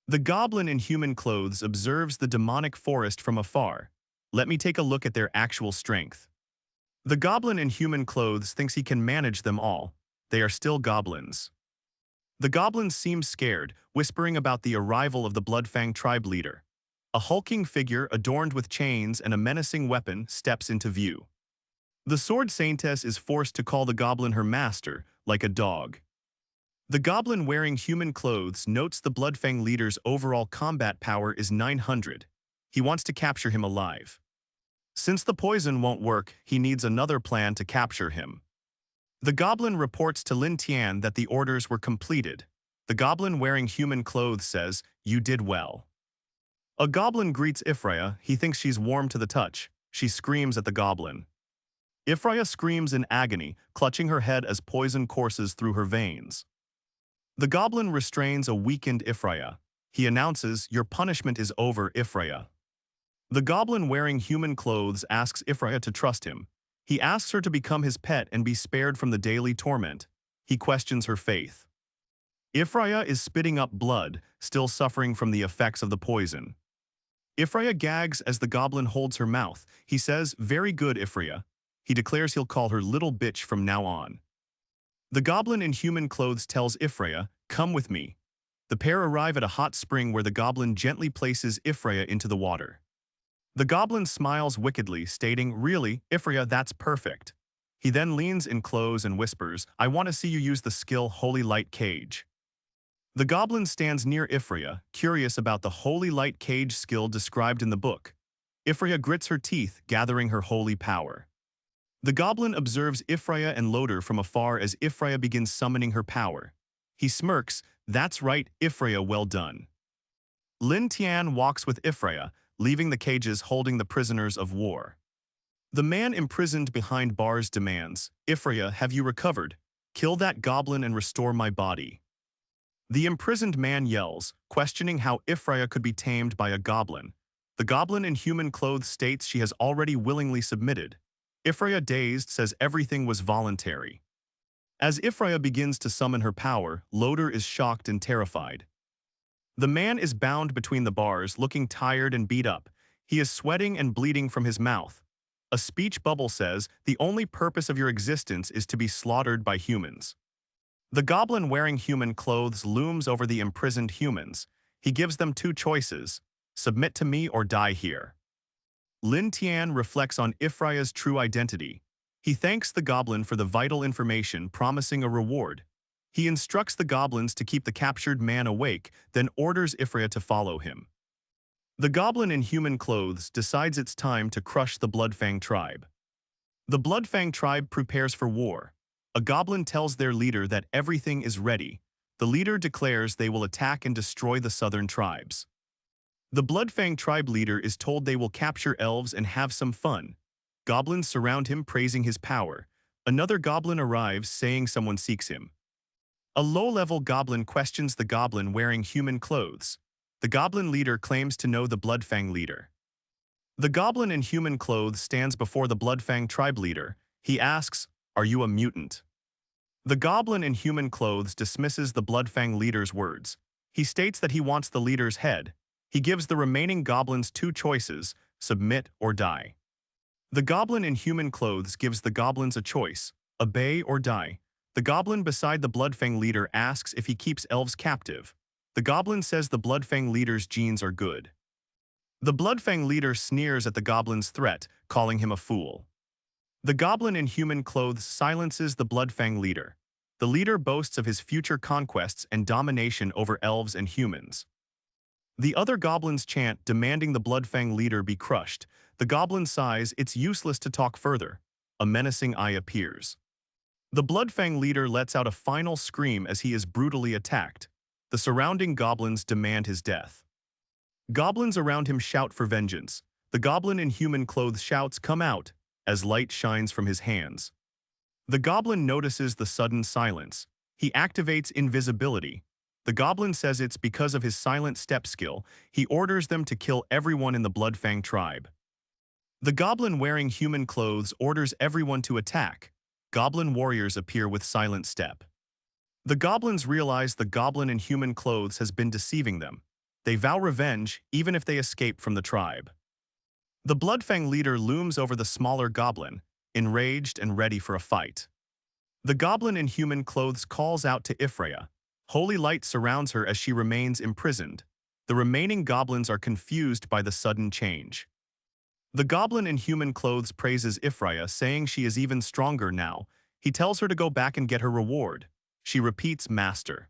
The goblin in human clothes observes the demonic forest from afar. Let me take a look at their actual strength. The goblin in human clothes thinks he can manage them all. They are still goblins. The goblin seems scared, whispering about the arrival of the Bloodfang tribe leader. A hulking figure adorned with chains and a menacing weapon steps into view. The sword saintess is forced to call the goblin her master, like a dog. The goblin wearing human clothes notes the Bloodfang leader's overall combat power is 900. He wants to capture him alive. Since the poison won't work, he needs another plan to capture him. The goblin reports to Lin Tian that the orders were completed. The goblin wearing human clothes says, "You did well." A goblin greets Ifraya. He thinks she's warm to the touch. She screams at the goblin. Ifraya screams in agony, clutching her head as poison courses through her veins. The goblin restrains a weakened Ifraya. He announces, "Your punishment is over, Ifraya." The goblin wearing human clothes asks Ifraya to trust him. He asks her to become his pet and be spared from the daily torment. He questions her faith. Ifraya is spitting up blood, still suffering from the effects of the poison. Ifraya gags as the goblin holds her mouth. He says, "Very good, Ifraya." He declares he'll call her little bitch from now on. The goblin in human clothes tells Ifraya, "Come with me." The pair arrive at a hot spring where the goblin gently places Ifraya into the water. The goblin smiles wickedly, stating, "Really, Ifraya, that's perfect." He then leans in close and whispers, "I want to see you use the skill Holy Light Cage." The goblin stands near Ifraya, curious about the Holy Light Cage skill described in the book. Ifraya grits her teeth, gathering her holy power. The goblin observes Ifraya and Loader from afar as Ifraya begins summoning her power. He smirks, "That's right, Ifraya, well done." Lin Tian walks with Ifraya, leaving the cages holding the prisoners of war. The man imprisoned behind bars demands, "Ifraya, have you recovered? Kill that goblin and restore my body." The imprisoned man yells, questioning how Ifraya could be tamed by a goblin. The goblin in human clothes states she has already willingly submitted. Ifraya, dazed, says everything was voluntary. As Ifraya begins to summon her power, Loader is shocked and terrified. The man is bound between the bars, looking tired and beat up. He is sweating and bleeding from his mouth. A speech bubble says, "The only purpose of your existence is to be slaughtered by humans." The goblin wearing human clothes looms over the imprisoned humans. He gives them two choices: submit to me or die here. Lin Tian reflects on Ifraya's true identity. He thanks the goblin for the vital information, promising a reward. He instructs the goblins to keep the captured man awake, then orders Ifraya to follow him. The goblin in human clothes decides it's time to crush the Bloodfang tribe. The Bloodfang tribe prepares for war. A goblin tells their leader that everything is ready. The leader declares they will attack and destroy the southern tribes. The Bloodfang tribe leader is told they will capture elves and have some fun. Goblins surround him, praising his power. Another goblin arrives, saying someone seeks him. A low-level goblin questions the goblin wearing human clothes. The goblin leader claims to know the Bloodfang leader. The goblin in human clothes stands before the Bloodfang tribe leader. He asks, "Are you a mutant?" The goblin in human clothes dismisses the Bloodfang leader's words. He states that he wants the leader's head. He gives the remaining goblins two choices: submit or die. The goblin in human clothes gives the goblins a choice: obey or die. The goblin beside the Bloodfang leader asks if he keeps elves captive. The goblin says the Bloodfang leader's genes are good. The Bloodfang leader sneers at the goblin's threat, calling him a fool. The goblin in human clothes silences the Bloodfang leader. The leader boasts of his future conquests and domination over elves and humans. The other goblins chant, demanding the Bloodfang leader be crushed. The goblin sighs, it's useless to talk further. A menacing eye appears. The Bloodfang leader lets out a final scream as he is brutally attacked. The surrounding goblins demand his death. Goblins around him shout for vengeance. The goblin in human clothes shouts, "Come out," as light shines from his hands. The goblin notices the sudden silence. He activates invisibility. The goblin says it's because of his silent step skill. He orders them to kill everyone in the Bloodfang tribe. The goblin wearing human clothes orders everyone to attack. Goblin warriors appear with silent step. The goblins realize the goblin in human clothes has been deceiving them. They vow revenge, even if they escape from the tribe. The Bloodfang leader looms over the smaller goblin, enraged and ready for a fight. The goblin in human clothes calls out to Ifraya. Holy light surrounds her as she remains imprisoned. The remaining goblins are confused by the sudden change. The goblin in human clothes praises Ifraya, saying she is even stronger now. He tells her to go back and get her reward. She repeats, "Master."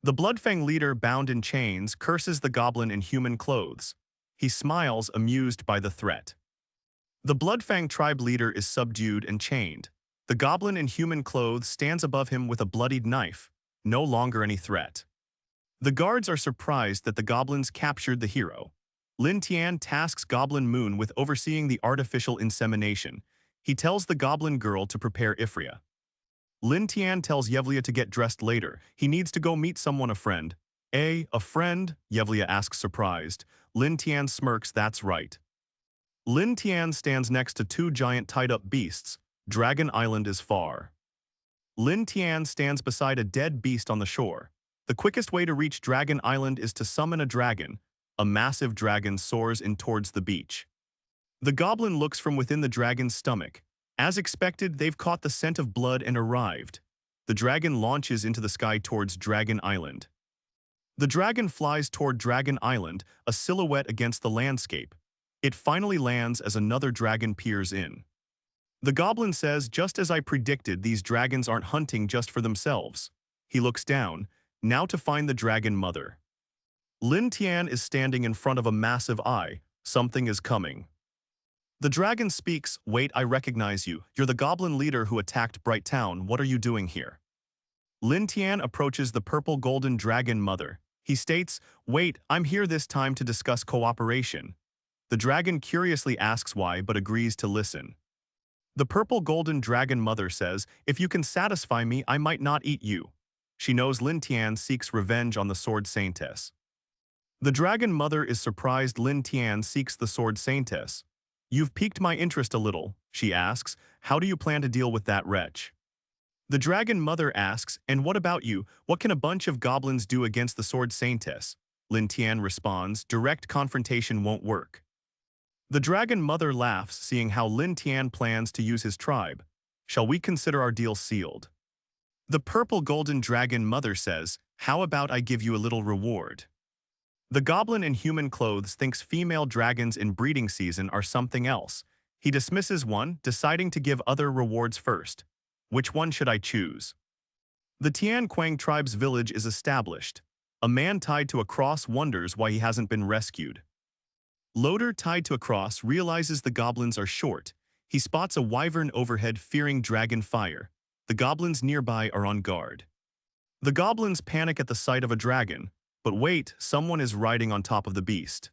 The Bloodfang leader, bound in chains, curses the goblin in human clothes. He smiles, amused by the threat. The Bloodfang tribe leader is subdued and chained. The goblin in human clothes stands above him with a bloodied knife, no longer any threat. The guards are surprised that the goblins captured the hero. Lin Tian tasks Goblin Moon with overseeing the artificial insemination. He tells the goblin girl to prepare Ifria. Lin Tian tells Yevlia to get dressed later. He needs to go meet someone, a friend. A friend? Yevlia asks surprised. Lin Tian smirks, that's right. Lin Tian stands next to two giant tied-up beasts. Dragon Island is far. Lin Tian stands beside a dead beast on the shore. The quickest way to reach Dragon Island is to summon a dragon. A massive dragon soars in towards the beach. The goblin looks from within the dragon's stomach. As expected, they've caught the scent of blood and arrived. The dragon launches into the sky towards Dragon Island. The dragon flies toward Dragon Island, a silhouette against the landscape. It finally lands as another dragon peers in. The goblin says, just as I predicted, these dragons aren't hunting just for themselves. He looks down, now to find the dragon mother. Lin Tian is standing in front of a massive eye. Something is coming. The dragon speaks, wait, I recognize you. You're the goblin leader who attacked Bright Town. What are you doing here? Lin Tian approaches the purple golden dragon mother. He states, wait, I'm here this time to discuss cooperation. The dragon curiously asks why but agrees to listen. The purple golden dragon mother says, if you can satisfy me, I might not eat you. She knows Lin Tian seeks revenge on the Sword Saintess. The dragon mother is surprised Lin Tian seeks the Sword Saintess. You've piqued my interest a little, she asks. How do you plan to deal with that wretch? The dragon mother asks, and what about you? What can a bunch of goblins do against the Sword Saintess? Lin Tian responds, direct confrontation won't work. The dragon mother laughs, seeing how Lin Tian plans to use his tribe. Shall we consider our deal sealed? The purple golden dragon mother says, how about I give you a little reward? The goblin in human clothes thinks female dragons in breeding season are something else. He dismisses one, deciding to give other rewards first. Which one should I choose? The Tian Quang tribe's village is established. A man tied to a cross wonders why he hasn't been rescued. Loader tied to a cross realizes the goblins are short. He spots a wyvern overhead fearing dragon fire. The goblins nearby are on guard. The goblins panic at the sight of a dragon. But wait, someone is riding on top of the beast.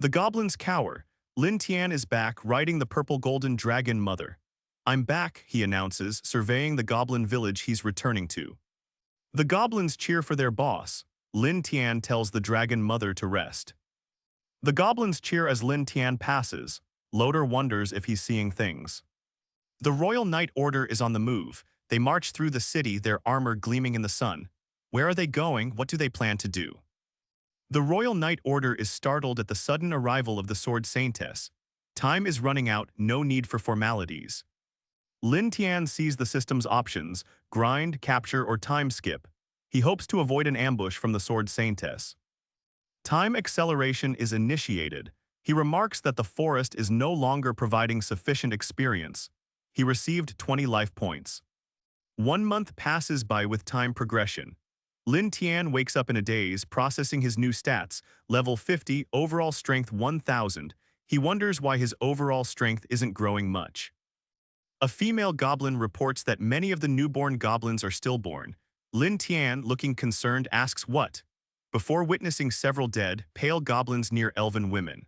The goblins cower. Lin Tian is back, riding the purple golden dragon mother. I'm back, he announces, surveying the goblin village he's returning to. The goblins cheer for their boss. Lin Tian tells the dragon mother to rest. The goblins cheer as Lin Tian passes. Loader wonders if he's seeing things. The Royal Knight Order is on the move. They march through the city, their armor gleaming in the sun. Where are they going? What do they plan to do? The Royal Knight Order is startled at the sudden arrival of the Sword Saintess. Time is running out, no need for formalities. Lin Tian sees the system's options, grind, capture, or time skip. He hopes to avoid an ambush from the Sword Saintess. Time acceleration is initiated. He remarks that the forest is no longer providing sufficient experience. He received 20 life points. 1 month passes by with time progression. Lin Tian wakes up in a daze, processing his new stats, level 50, overall strength 1000. He wonders why his overall strength isn't growing much. A female goblin reports that many of the newborn goblins are stillborn. Lin Tian, looking concerned, asks what? Before witnessing several dead, pale goblins near elven women.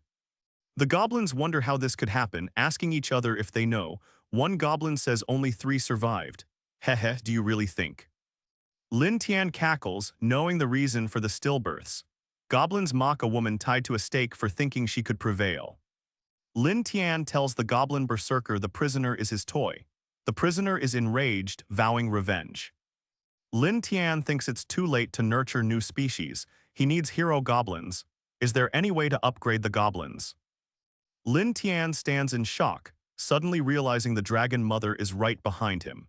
The goblins wonder how this could happen, asking each other if they know. One goblin says only 3 survived. Heh, do you really think? Lin Tian cackles, knowing the reason for the stillbirths. Goblins mock a woman tied to a stake for thinking she could prevail. Lin Tian tells the goblin berserker the prisoner is his toy. The prisoner is enraged, vowing revenge. Lin Tian thinks it's too late to nurture new species. He needs hero goblins. Is there any way to upgrade the goblins? Lin Tian stands in shock, suddenly realizing the dragon mother is right behind him.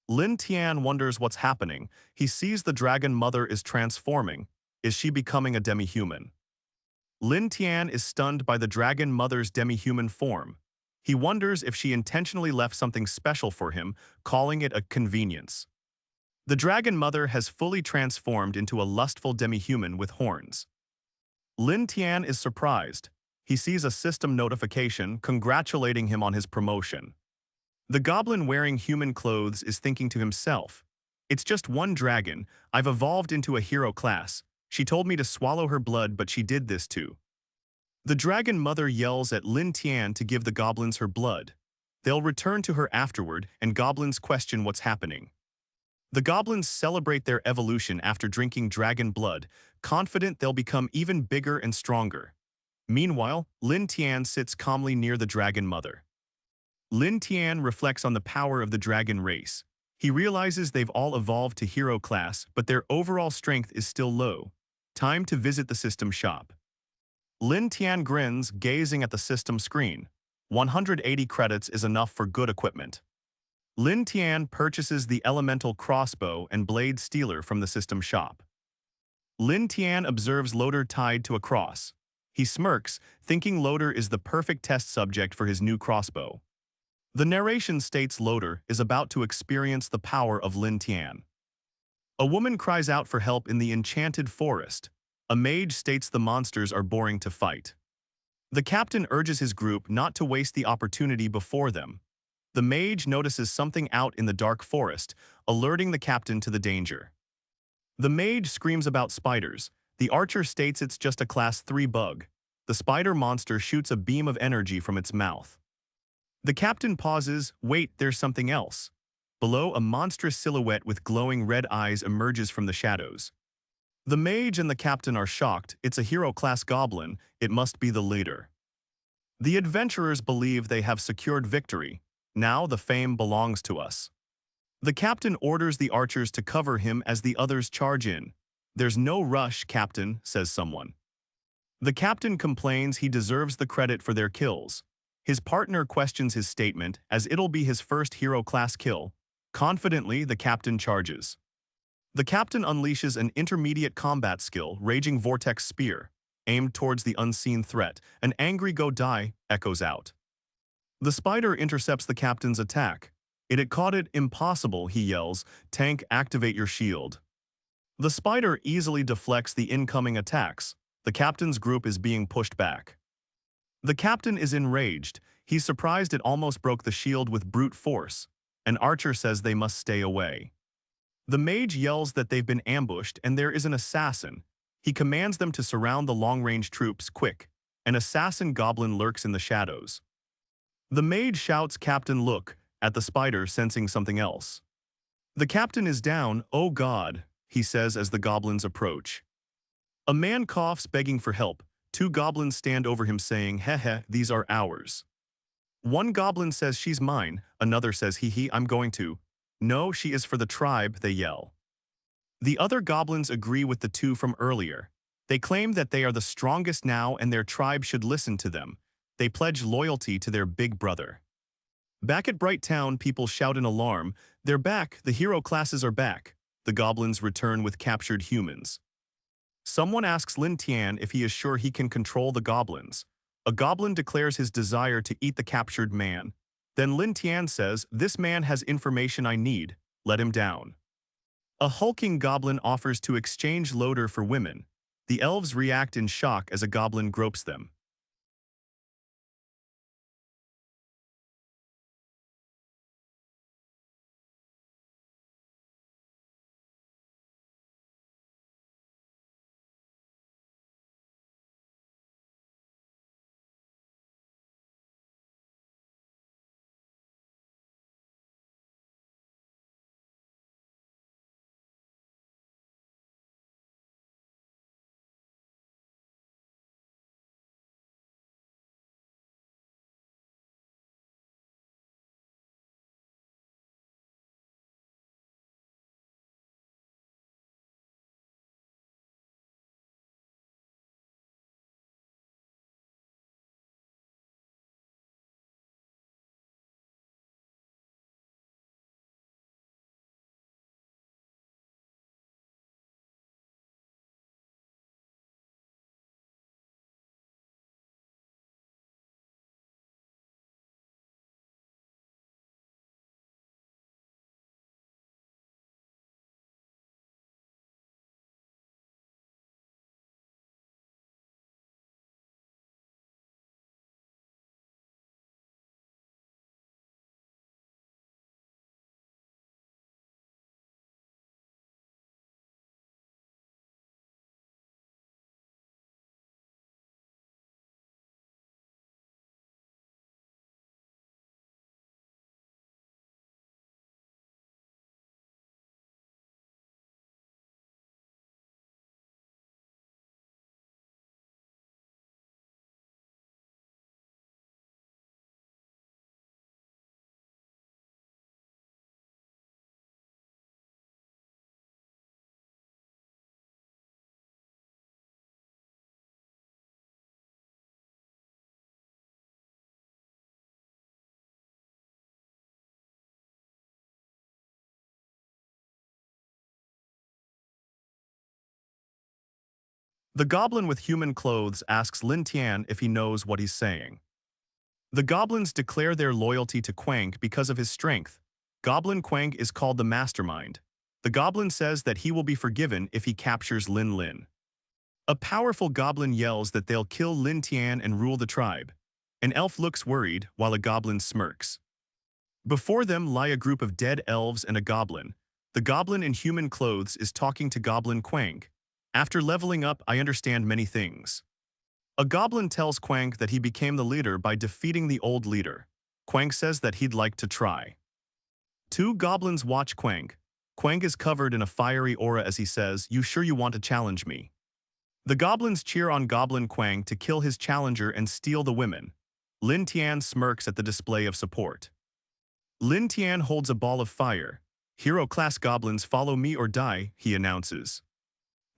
Lin Tian wonders what's happening. He sees the dragon mother is transforming. Is she becoming a demi-human? Lin Tian is stunned by the dragon mother's demi-human form. He wonders if she intentionally left something special for him, calling it a convenience. The dragon mother has fully transformed into a lustful demi-human with horns. Lin Tian is surprised. He sees a system notification congratulating him on his promotion. The goblin wearing human clothes is thinking to himself, "It's just one dragon. I've evolved into a hero class. She told me to swallow her blood, but she did this too." The dragon mother yells at Lin Tian to give the goblins her blood. They'll return to her afterward, and goblins question what's happening. The goblins celebrate their evolution after drinking dragon blood, confident they'll become even bigger and stronger. Meanwhile, Lin Tian sits calmly near the dragon mother. Lin Tian reflects on the power of the dragon race. He realizes they've all evolved to hero class, but their overall strength is still low. Time to visit the system shop. Lin Tian grins, gazing at the system screen. 180 credits is enough for good equipment. Lin Tian purchases the elemental crossbow and blade stealer from the system shop. Lin Tian observes Loader tied to a cross. He smirks, thinking Loader is the perfect test subject for his new crossbow. The narration states Loader is about to experience the power of Lin Tian. A woman cries out for help in the enchanted forest. A mage states the monsters are boring to fight. The captain urges his group not to waste the opportunity before them. The mage notices something out in the dark forest, alerting the captain to the danger. The mage screams about spiders. The archer states it's just a class 3 bug. The spider monster shoots a beam of energy from its mouth. The captain pauses. Wait, there's something else. Below, a monstrous silhouette with glowing red eyes emerges from the shadows. The mage and the captain are shocked. It's a hero-class goblin. It must be the leader. The adventurers believe they have secured victory. Now the fame belongs to us. The captain orders the archers to cover him as the others charge in. "There's no rush, Captain," says someone. The captain complains he deserves the credit for their kills. His partner questions his statement, as it'll be his first hero-class kill. Confidently, the captain charges. The captain unleashes an intermediate combat skill, Raging Vortex Spear, aimed towards the unseen threat. An angry "Go die" echoes out. The spider intercepts the captain's attack. "It had caught it, impossible," he yells. "Tank, activate your shield." The spider easily deflects the incoming attacks. The captain's group is being pushed back. The captain is enraged. He's surprised it almost broke the shield with brute force. An archer says they must stay away. The mage yells that they've been ambushed and there is an assassin. He commands them to surround the long-range troops, quick. An assassin goblin lurks in the shadows. The mage shouts, "Captain, look," at the spider, sensing something else. The captain is down. "Oh God," he says as the goblins approach. A man coughs, begging for help. Two goblins stand over him saying, "Heh, these are ours." One goblin says, "She's mine." Another says, "Hee, I'm going to." "No, she is for the tribe," they yell. The other goblins agree with the two from earlier. They claim that they are the strongest now and their tribe should listen to them. They pledge loyalty to their big brother. Back at Bright Town, people shout in alarm. "They're back, the hero classes are back." The goblins return with captured humans. Someone asks Lin Tian if he is sure he can control the goblins. A goblin declares his desire to eat the captured man. Then Lin Tian says, "This man has information I need. Let him down." A hulking goblin offers to exchange Loader for women. The elves react in shock as a goblin gropes them. The goblin with human clothes asks Lin Tian if he knows what he's saying. The goblins declare their loyalty to Quank because of his strength. Goblin Quank is called the mastermind. The goblin says that he will be forgiven if he captures Lin Lin. A powerful goblin yells that they'll kill Lin Tian and rule the tribe. An elf looks worried while a goblin smirks. Before them lie a group of dead elves and a goblin. The goblin in human clothes is talking to Goblin Quank. After leveling up, I understand many things. A goblin tells Quank that he became the leader by defeating the old leader. Quank says that he'd like to try. Two goblins watch Quank. Quank is covered in a fiery aura as he says, "You sure you want to challenge me?" The goblins cheer on Goblin Quank to kill his challenger and steal the women. Lin Tian smirks at the display of support. Lin Tian holds a ball of fire. "Hero-class goblins follow me or die," he announces.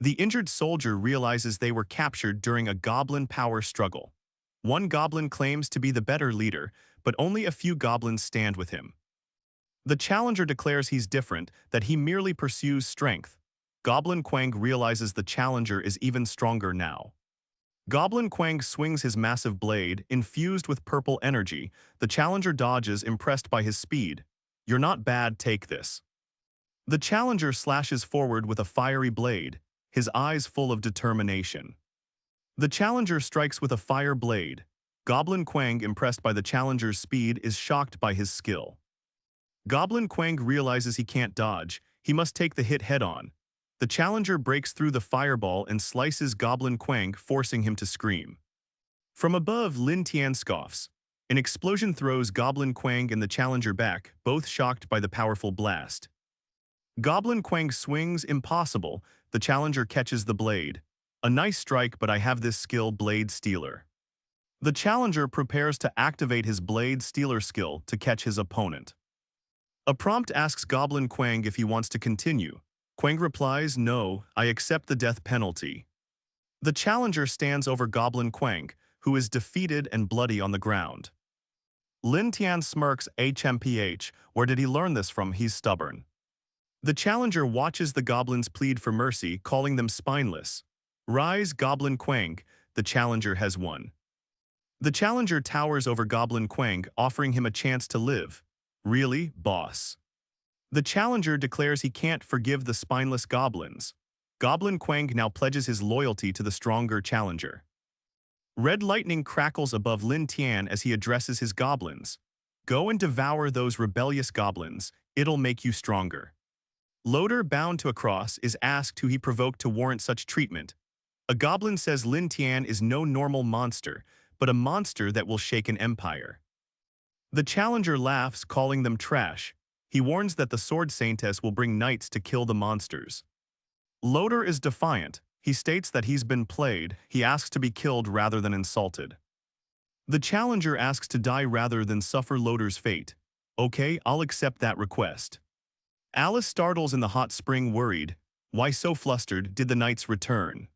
The injured soldier realizes they were captured during a goblin power struggle. One goblin claims to be the better leader, but only a few goblins stand with him. The challenger declares he's different, that he merely pursues strength. Goblin Quank realizes the challenger is even stronger now. Goblin Quank swings his massive blade, infused with purple energy. The challenger dodges, impressed by his speed. "You're not bad, take this." The challenger slashes forward with a fiery blade, his eyes full of determination. The challenger strikes with a fire blade. Goblin Quank, impressed by the challenger's speed, is shocked by his skill. Goblin Quank realizes he can't dodge, he must take the hit head-on. The challenger breaks through the fireball and slices Goblin Quank, forcing him to scream. From above, Lin Tian scoffs. An explosion throws Goblin Quank and the challenger back, both shocked by the powerful blast. Goblin Quank swings, impossible. The challenger catches the blade. "A nice strike, but I have this skill, Blade Stealer." The challenger prepares to activate his Blade Stealer skill to catch his opponent. A prompt asks Goblin Quank if he wants to continue. Quank replies, "No, I accept the death penalty." The challenger stands over Goblin Quank, who is defeated and bloody on the ground. Lin Tian smirks, "HMPH, where did he learn this from? He's stubborn." The challenger watches the goblins plead for mercy, calling them spineless. "Rise, Goblin Quank, the challenger has won." The challenger towers over Goblin Quank, offering him a chance to live. "Really, boss?" The challenger declares he can't forgive the spineless goblins. Goblin Quank now pledges his loyalty to the stronger challenger. Red lightning crackles above Lin Tian as he addresses his goblins. "Go and devour those rebellious goblins, it'll make you stronger." Loader, bound to a cross, is asked who he provoked to warrant such treatment. A goblin says Lin Tian is no normal monster, but a monster that will shake an empire. The challenger laughs, calling them trash. He warns that the Sword Saintess will bring knights to kill the monsters. Loader is defiant. He states that he's been played. He asks to be killed rather than insulted. The challenger asks to die rather than suffer Loader's fate. "Okay, I'll accept that request." Alice startles in the hot spring, worried. Why so flustered? Did the knights return?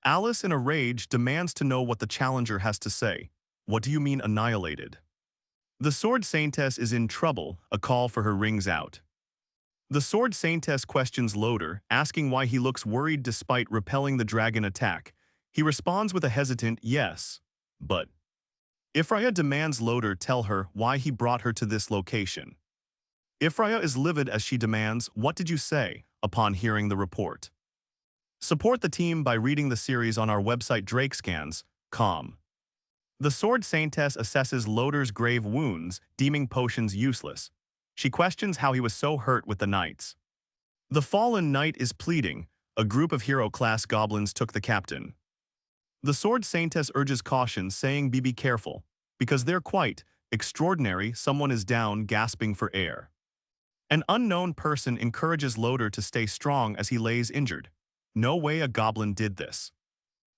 Alice, in a rage, demands to know what the challenger has to say. "What do you mean annihilated?" The Sword Saintess is in trouble, a call for her rings out. The Sword Saintess questions Loader, asking why he looks worried despite repelling the dragon attack. He responds with a hesitant yes, but. Ifraya demands Loader tell her why he brought her to this location. Ifraya is livid as she demands, "What did you say?" upon hearing the report. Support the team by reading the series on our website drakescans.com. The Sword Saintess assesses Loader's grave wounds, deeming potions useless. She questions how he was so hurt with the knights. The fallen knight is pleading. A group of hero-class goblins took the captain. The Sword Saintess urges caution, saying be careful, because they're quite extraordinary. Someone is down, gasping for air. An unknown person encourages Loader to stay strong as he lays injured. No way a goblin did this.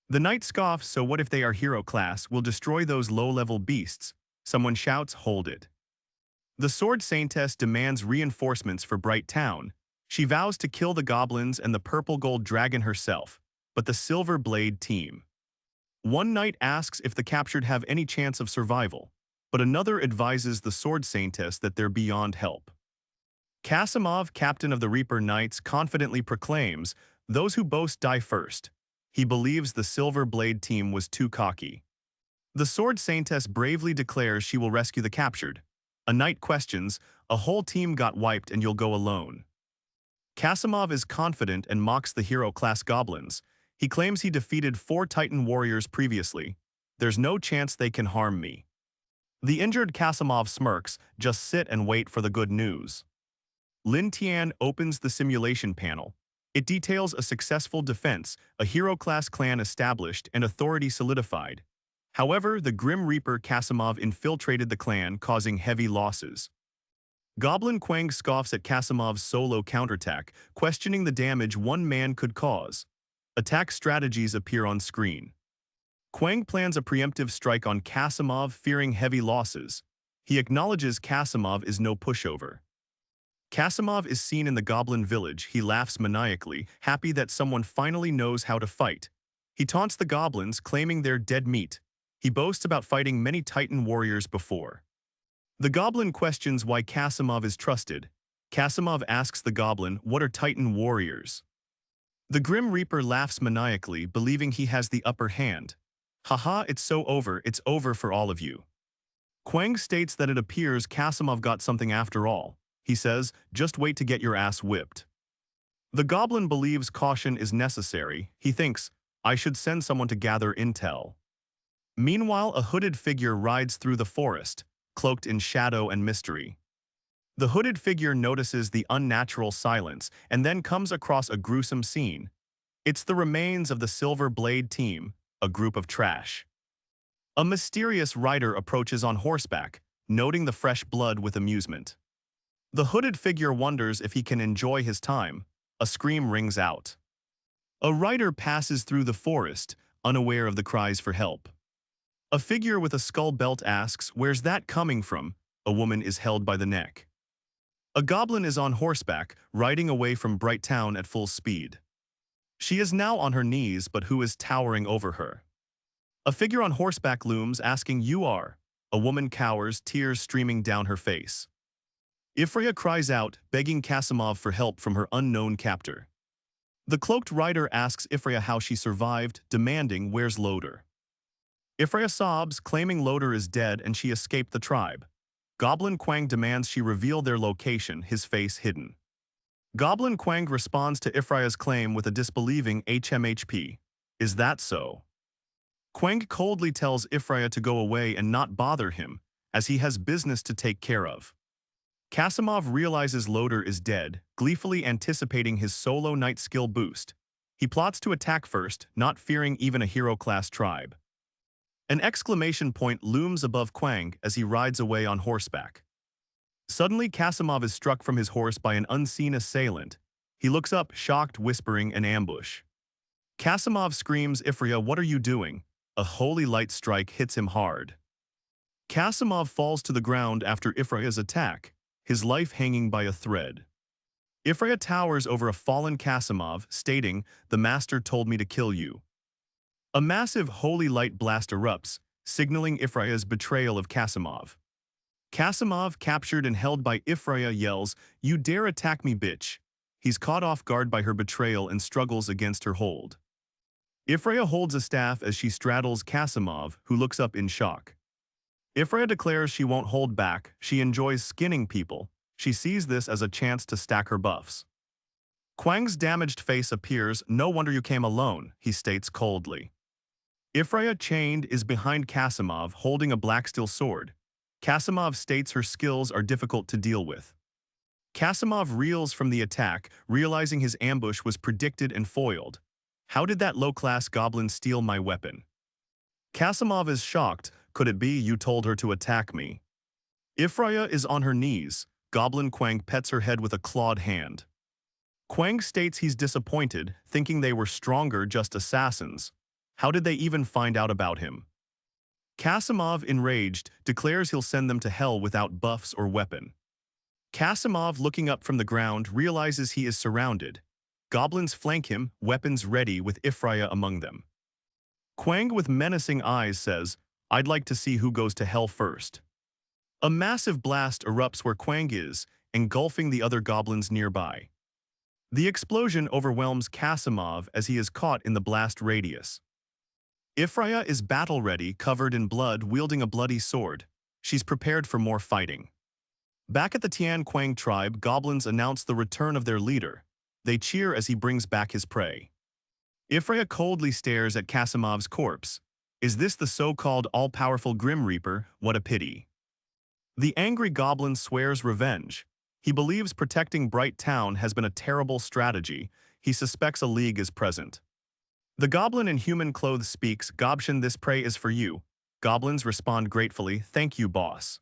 The knight scoffs, "So what if they are hero class? We'll destroy those low-level beasts." Someone shouts, "Hold it." The Sword Saintess demands reinforcements for Bright Town. She vows to kill the goblins and the purple gold dragon herself, but the Silver Blade team. One knight asks if the captured have any chance of survival, but another advises the Sword Saintess that they're beyond help. Kasimov, captain of the Reaper Knights, confidently proclaims, "Those who boast die first." He believes the Silver Blade team was too cocky. The Sword Saintess bravely declares she will rescue the captured. A knight questions, a whole team got wiped and you'll go alone. Kasimov is confident and mocks the hero-class goblins. He claims he defeated 4 Titan warriors previously. There's no chance they can harm me. The injured Kasimov smirks, just sit and wait for the good news. Lin Tian opens the simulation panel. It details a successful defense, a hero-class clan established, and authority solidified. However, the Grim Reaper Kasimov infiltrated the clan, causing heavy losses. Goblin Quang scoffs at Kasimov's solo counterattack, questioning the damage one man could cause. Attack strategies appear on screen. Quang plans a preemptive strike on Kasimov, fearing heavy losses. He acknowledges Kasimov is no pushover. Kasimov is seen in the Goblin village. He laughs maniacally, happy that someone finally knows how to fight. He taunts the goblins, claiming they're dead meat. He boasts about fighting many Titan warriors before. The Goblin questions why Kasimov is trusted. Kasimov asks the Goblin, what are Titan warriors? The Grim Reaper laughs maniacally, believing he has the upper hand. Haha, it's over for all of you. Quang states that it appears Kasimov got something after all. He says, just wait to get your ass whipped. The Goblin believes caution is necessary. He thinks, I should send someone to gather intel. Meanwhile, a hooded figure rides through the forest, cloaked in shadow and mystery. The hooded figure notices the unnatural silence and then comes across a gruesome scene. It's the remains of the Silver Blade team, a group of trash. A mysterious rider approaches on horseback, noting the fresh blood with amusement. The hooded figure wonders if he can enjoy his time. A scream rings out. A rider passes through the forest, unaware of the cries for help. A figure with a skull belt asks, where's that coming from? A woman is held by the neck. A goblin is on horseback, riding away from Bright Town at full speed. She is now on her knees, but who is towering over her? A figure on horseback looms, asking, you are? A woman cowers, tears streaming down her face. Ifraya cries out, begging Kasimov for help from her unknown captor. The cloaked rider asks Ifraya how she survived, demanding, where's Loader? Ifraya sobs, claiming Loader is dead and she escaped the tribe. Goblin Quang demands she reveal their location, his face hidden. Goblin Quang responds to Ifraya's claim with a disbelieving HMHP. Is that so? Quang coldly tells Ifraya to go away and not bother him, as he has business to take care of. Kasimov realizes Loader is dead, gleefully anticipating his solo knight skill boost. He plots to attack first, not fearing even a hero-class tribe. An exclamation point looms above Quang as he rides away on horseback. Suddenly, Kasimov is struck from his horse by an unseen assailant. He looks up, shocked, whispering an ambush. Kasimov screams, Ifraya, what are you doing? A holy light strike hits him hard. Kasimov falls to the ground after Ifraya's attack, his life hanging by a thread. Ifraya towers over a fallen Kasimov, stating, the master told me to kill you. A massive holy light blast erupts, signaling Ifraya's betrayal of Kasimov. Kasimov, captured and held by Ifraya, yells, you dare attack me, bitch. He's caught off guard by her betrayal and struggles against her hold. Ifraya holds a staff as she straddles Kasimov, who looks up in shock. Ifraya declares she won't hold back. She enjoys skinning people. She sees this as a chance to stack her buffs. Quang's damaged face appears. No wonder you came alone, he states coldly. Ifraya, chained, is behind Kasimov, holding a black steel sword. Kasimov states her skills are difficult to deal with. Kasimov reels from the attack, realizing his ambush was predicted and foiled. How did that low-class goblin steal my weapon? Kasimov is shocked. Could it be you told her to attack me? Ifraya is on her knees. Goblin Quang pets her head with a clawed hand. Quang states he's disappointed, thinking they were stronger, just assassins. How did they even find out about him? Kasimov, enraged, declares he'll send them to hell without buffs or weapon. Kasimov, looking up from the ground, realizes he is surrounded. Goblins flank him, weapons ready, with Ifraya among them. Quang, with menacing eyes, says, I'd like to see who goes to hell first. A massive blast erupts where Quang is, engulfing the other goblins nearby. The explosion overwhelms Kasimov as he is caught in the blast radius. Ifraya is battle-ready, covered in blood, wielding a bloody sword. She's prepared for more fighting. Back at the Tian Quang tribe, goblins announce the return of their leader. They cheer as he brings back his prey. Ifraya coldly stares at Kasimov's corpse. Is this the so-called all-powerful Grim Reaper? What a pity. The angry goblin swears revenge. He believes protecting Bright Town has been a terrible strategy. He suspects a league is present. The goblin in human clothes speaks, Gobshin, this prey is for you. Goblins respond gratefully, thank you, boss.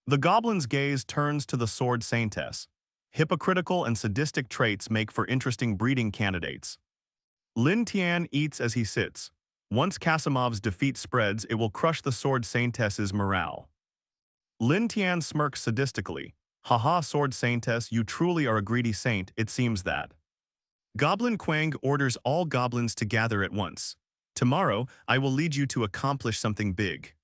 The goblin's gaze turns to the sword saintess. Hypocritical and sadistic traits make for interesting breeding candidates. Lin Tian eats as he sits. Once Kasimov's defeat spreads, it will crush the sword saintess's morale. Lin Tian smirks sadistically. Haha, sword saintess, you truly are a greedy saint, it seems that. Goblin Quang orders all goblins to gather at once. Tomorrow, I will lead you to accomplish something big.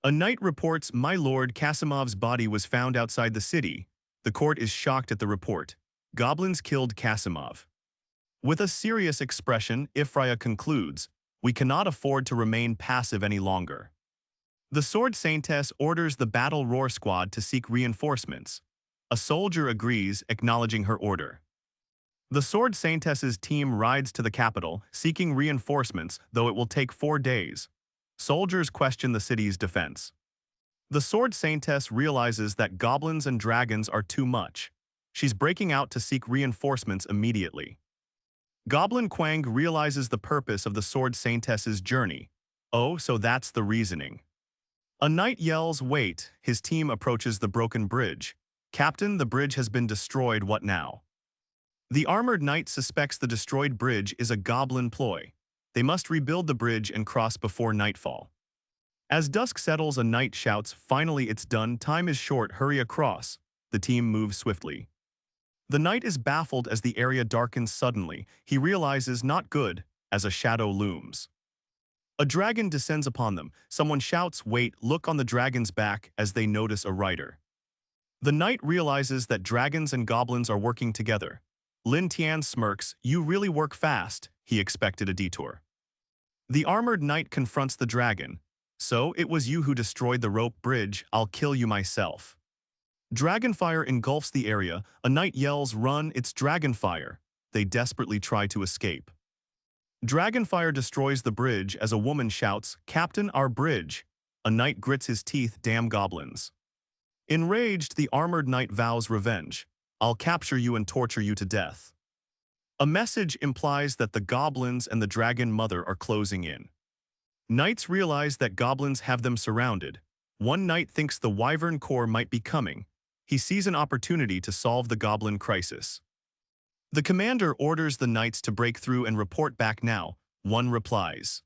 A knight reports, my lord, Kasimov's body was found outside the city. The court is shocked at the report. Goblins killed Kasimov. With a serious expression, Ifraya concludes, we cannot afford to remain passive any longer. The sword saintess orders the battle roar squad to seek reinforcements. A soldier agrees, acknowledging her order. The sword saintess's team rides to the capital, seeking reinforcements, though it will take 4 days. Soldiers question the city's defense. The sword saintess realizes that goblins and dragons are too much. She's breaking out to seek reinforcements immediately. Goblin Quang realizes the purpose of the sword saintess's journey. Oh, so that's the reasoning. A knight yells, wait, his team approaches the broken bridge. Captain, the bridge has been destroyed, what now? The armored knight suspects the destroyed bridge is a goblin ploy. They must rebuild the bridge and cross before nightfall. As dusk settles, a knight shouts, finally it's done, time is short, hurry across. The team moves swiftly. The knight is baffled as the area darkens suddenly. He realizes not good, as a shadow looms. A dragon descends upon them. Someone shouts, wait, look on the dragon's back as they notice a rider. The knight realizes that dragons and goblins are working together. Lin Tian smirks, you really work fast, he expected a detour. The armored knight confronts the dragon. So, it was you who destroyed the rope bridge, I'll kill you myself. Dragonfire engulfs the area, a knight yells, run, it's dragonfire. They desperately try to escape. Dragonfire destroys the bridge as a woman shouts, Captain, our bridge. A knight grits his teeth, damn goblins. Enraged, the armored knight vows revenge. I'll capture you and torture you to death. A message implies that the goblins and the dragon mother are closing in. Knights realize that goblins have them surrounded. One knight thinks the Wyvern Corps might be coming. He sees an opportunity to solve the goblin crisis. The commander orders the knights to break through and report back now. One replies.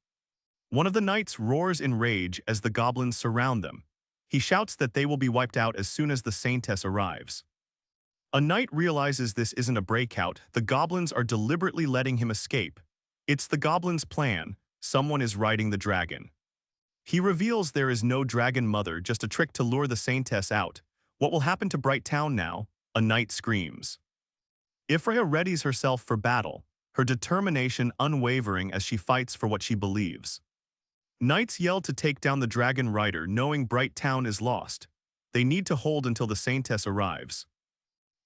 One of the knights roars in rage as the goblins surround them. He shouts that they will be wiped out as soon as the saintess arrives. A knight realizes this isn't a breakout, the goblins are deliberately letting him escape. It's the goblin's plan, someone is riding the dragon. He reveals there is no dragon mother, just a trick to lure the saintess out. What will happen to Bright Town now? A knight screams. Ifraya readies herself for battle, her determination unwavering as she fights for what she believes. Knights yell to take down the dragon rider, knowing Bright Town is lost. They need to hold until the saintess arrives.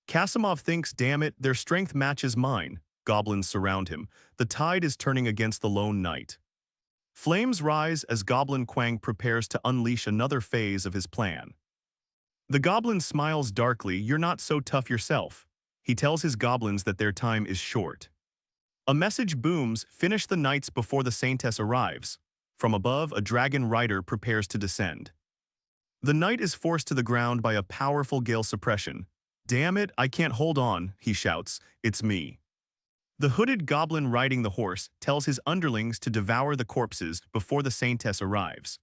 Kasimov thinks, damn it, their strength matches mine. Goblins surround him. The tide is turning against the lone knight. Flames rise as Goblin Quang prepares to unleash another phase of his plan. The goblin smiles darkly, you're not so tough yourself. He tells his goblins that their time is short. A message booms, finish the knights before the saintess arrives. From above, a dragon rider prepares to descend. The knight is forced to the ground by a powerful gale suppression. Damn it, I can't hold on, he shouts, it's me. The hooded goblin riding the horse tells his underlings to devour the corpses before the saintess arrives.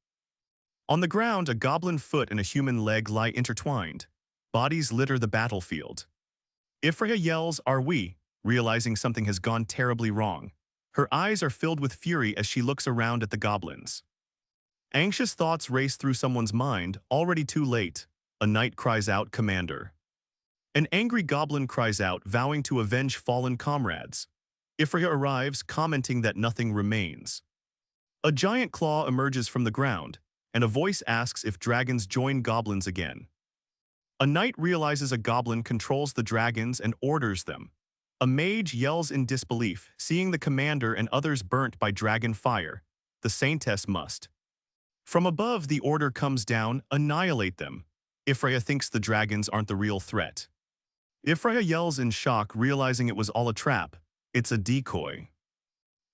On the ground, a goblin foot and a human leg lie intertwined. Bodies litter the battlefield. Ifraya yells, are we, realizing something has gone terribly wrong. Her eyes are filled with fury as she looks around at the goblins. Anxious thoughts race through someone's mind, already too late. A knight cries out, Commander. An angry goblin cries out, vowing to avenge fallen comrades. Ifraya arrives, commenting that nothing remains. A giant claw emerges from the ground, and a voice asks if dragons join goblins again. A knight realizes a goblin controls the dragons and orders them. A mage yells in disbelief, seeing the commander and others burnt by dragon fire. The saintess must. From above, the order comes down, annihilate them. Ifraya thinks the dragons aren't the real threat. Ifraya yells in shock, realizing it was all a trap. It's a decoy.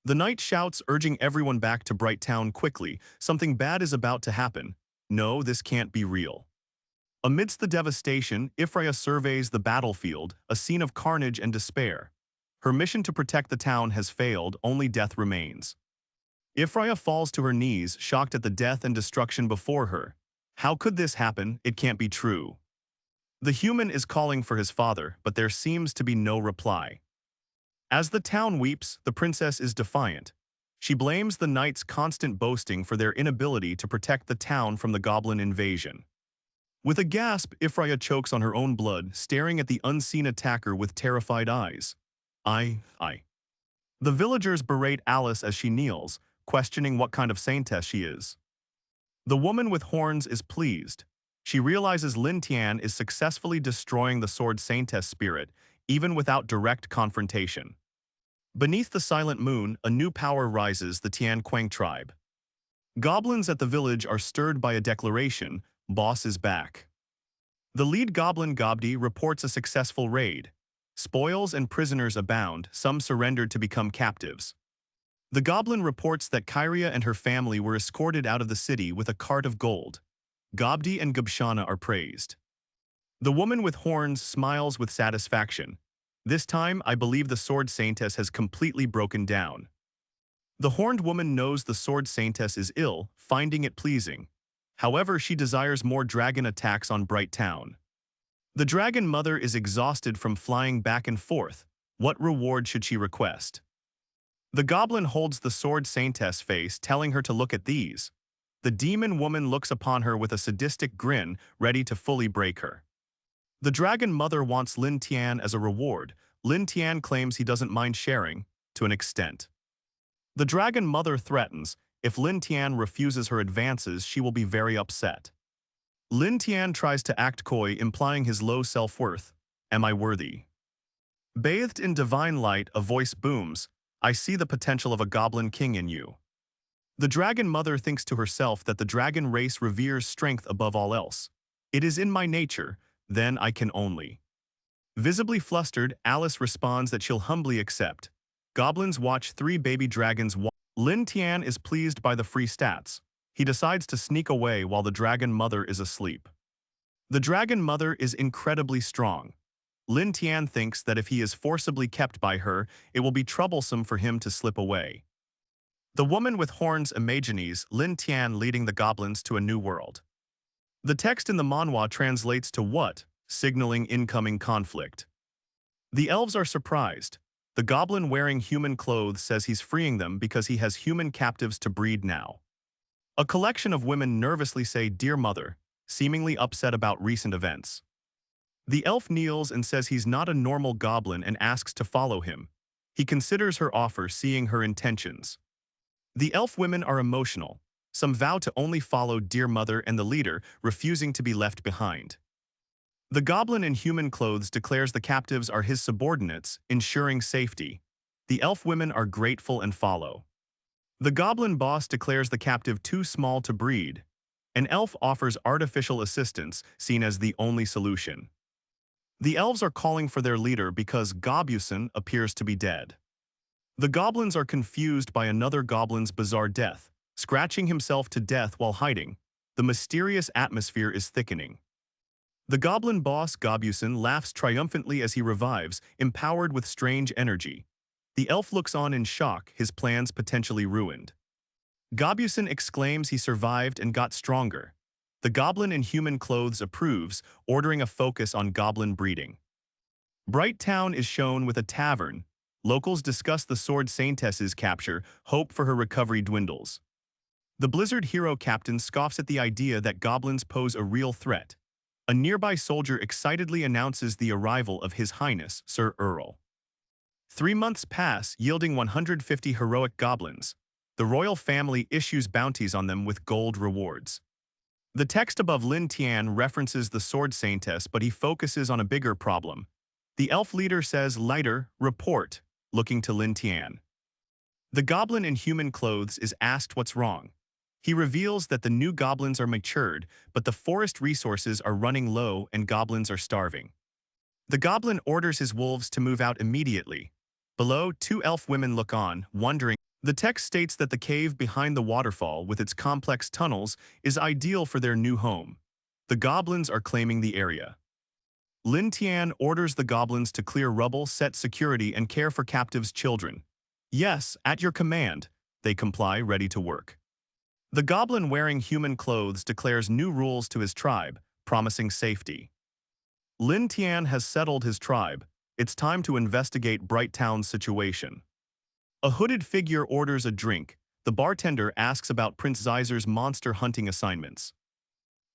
The knight shouts, urging everyone back to Bright Town quickly. Something bad is about to happen. No, this can't be real. Amidst the devastation, Ifraya surveys the battlefield, a scene of carnage and despair. Her mission to protect the town has failed, only death remains. Ifraya falls to her knees, shocked at the death and destruction before her. How could this happen? It can't be true. The human is calling for his father, but there seems to be no reply. As the town weeps, the princess is defiant. She blames the knights' constant boasting for their inability to protect the town from the goblin invasion. With a gasp, Ifraya chokes on her own blood, staring at the unseen attacker with terrified eyes. I. The villagers berate Alice as she kneels, questioning what kind of saintess she is. The woman with horns is pleased. She realizes Lin Tian is successfully destroying the sword saintess spirit, even without direct confrontation. Beneath the silent moon, a new power rises, the Tian Quang tribe. Goblins at the village are stirred by a declaration: boss is back. The lead goblin Gobdi reports a successful raid. Spoils and prisoners abound, some surrendered to become captives. The goblin reports that Kyria and her family were escorted out of the city with a cart of gold. Gobdi and Gubshana are praised. The woman with horns smiles with satisfaction. This time, I believe the sword saintess has completely broken down. The horned woman knows the sword saintess is ill, finding it pleasing. However, she desires more dragon attacks on Bright Town. The dragon mother is exhausted from flying back and forth. What reward should she request? The goblin holds the sword saintess face, telling her to look at these. The demon woman looks upon her with a sadistic grin, ready to fully break her. The dragon mother wants Lin Tian as a reward. Lin Tian claims he doesn't mind sharing, to an extent. The dragon mother threatens, if Lin Tian refuses her advances, she will be very upset. Lin Tian tries to act coy, implying his low self-worth. Am I worthy? Bathed in divine light, a voice booms, I see the potential of a goblin king in you. The dragon mother thinks to herself that the dragon race reveres strength above all else. It is in my nature, then I can only. Visibly flustered, Alice responds that she'll humbly accept. Goblins watch 3 baby dragons. Lin Tian is pleased by the free stats. He decides to sneak away while the dragon mother is asleep. The dragon mother is incredibly strong. Lin Tian thinks that if he is forcibly kept by her, it will be troublesome for him to slip away. The woman with horns imagines Lin Tian leading the goblins to a new world. The text in the manhwa translates to what, signaling incoming conflict. The elves are surprised. The goblin wearing human clothes says he's freeing them because he has human captives to breed now. A collection of women nervously say, "Dear mother," seemingly upset about recent events. The elf kneels and says he's not a normal goblin and asks to follow him. He considers her offer, seeing her intentions. The elf women are emotional. Some vow to only follow dear mother and the leader, refusing to be left behind. The goblin in human clothes declares the captives are his subordinates, ensuring safety. The elf women are grateful and follow. The goblin boss declares the captive too small to breed. An elf offers artificial assistance, seen as the only solution. The elves are calling for their leader because Gobuson appears to be dead. The goblins are confused by another goblin's bizarre death, scratching himself to death while hiding. The mysterious atmosphere is thickening. The goblin boss Gobuson laughs triumphantly as he revives, empowered with strange energy. The elf looks on in shock, his plans potentially ruined. Gobuson exclaims he survived and got stronger. The goblin in human clothes approves, ordering a focus on goblin breeding. Bright Town is shown with a tavern. Locals discuss the sword saintess's capture, hope for her recovery dwindles. The Blizzard hero captain scoffs at the idea that goblins pose a real threat. A nearby soldier excitedly announces the arrival of His Highness, Sir Earl. 3 months pass, yielding 150 heroic goblins. The royal family issues bounties on them with gold rewards. The text above Lin Tian references the sword saintess, but he focuses on a bigger problem. The elf leader says, "Lighter, report," looking to Lin Tian. The goblin in human clothes is asked what's wrong. He reveals that the new goblins are matured, but the forest resources are running low and goblins are starving. The goblin orders his wolves to move out immediately. Below, 2 elf women look on, wondering. The text states that the cave behind the waterfall with its complex tunnels is ideal for their new home. The goblins are claiming the area. Lin Tian orders the goblins to clear rubble, set security, and care for captives' children. "Yes, at your command," they comply, ready to work. The goblin wearing human clothes declares new rules to his tribe, promising safety. Lin Tian has settled his tribe. It's time to investigate Bright Town's situation. A hooded figure orders a drink. The bartender asks about Prince Zeiser's monster hunting assignments.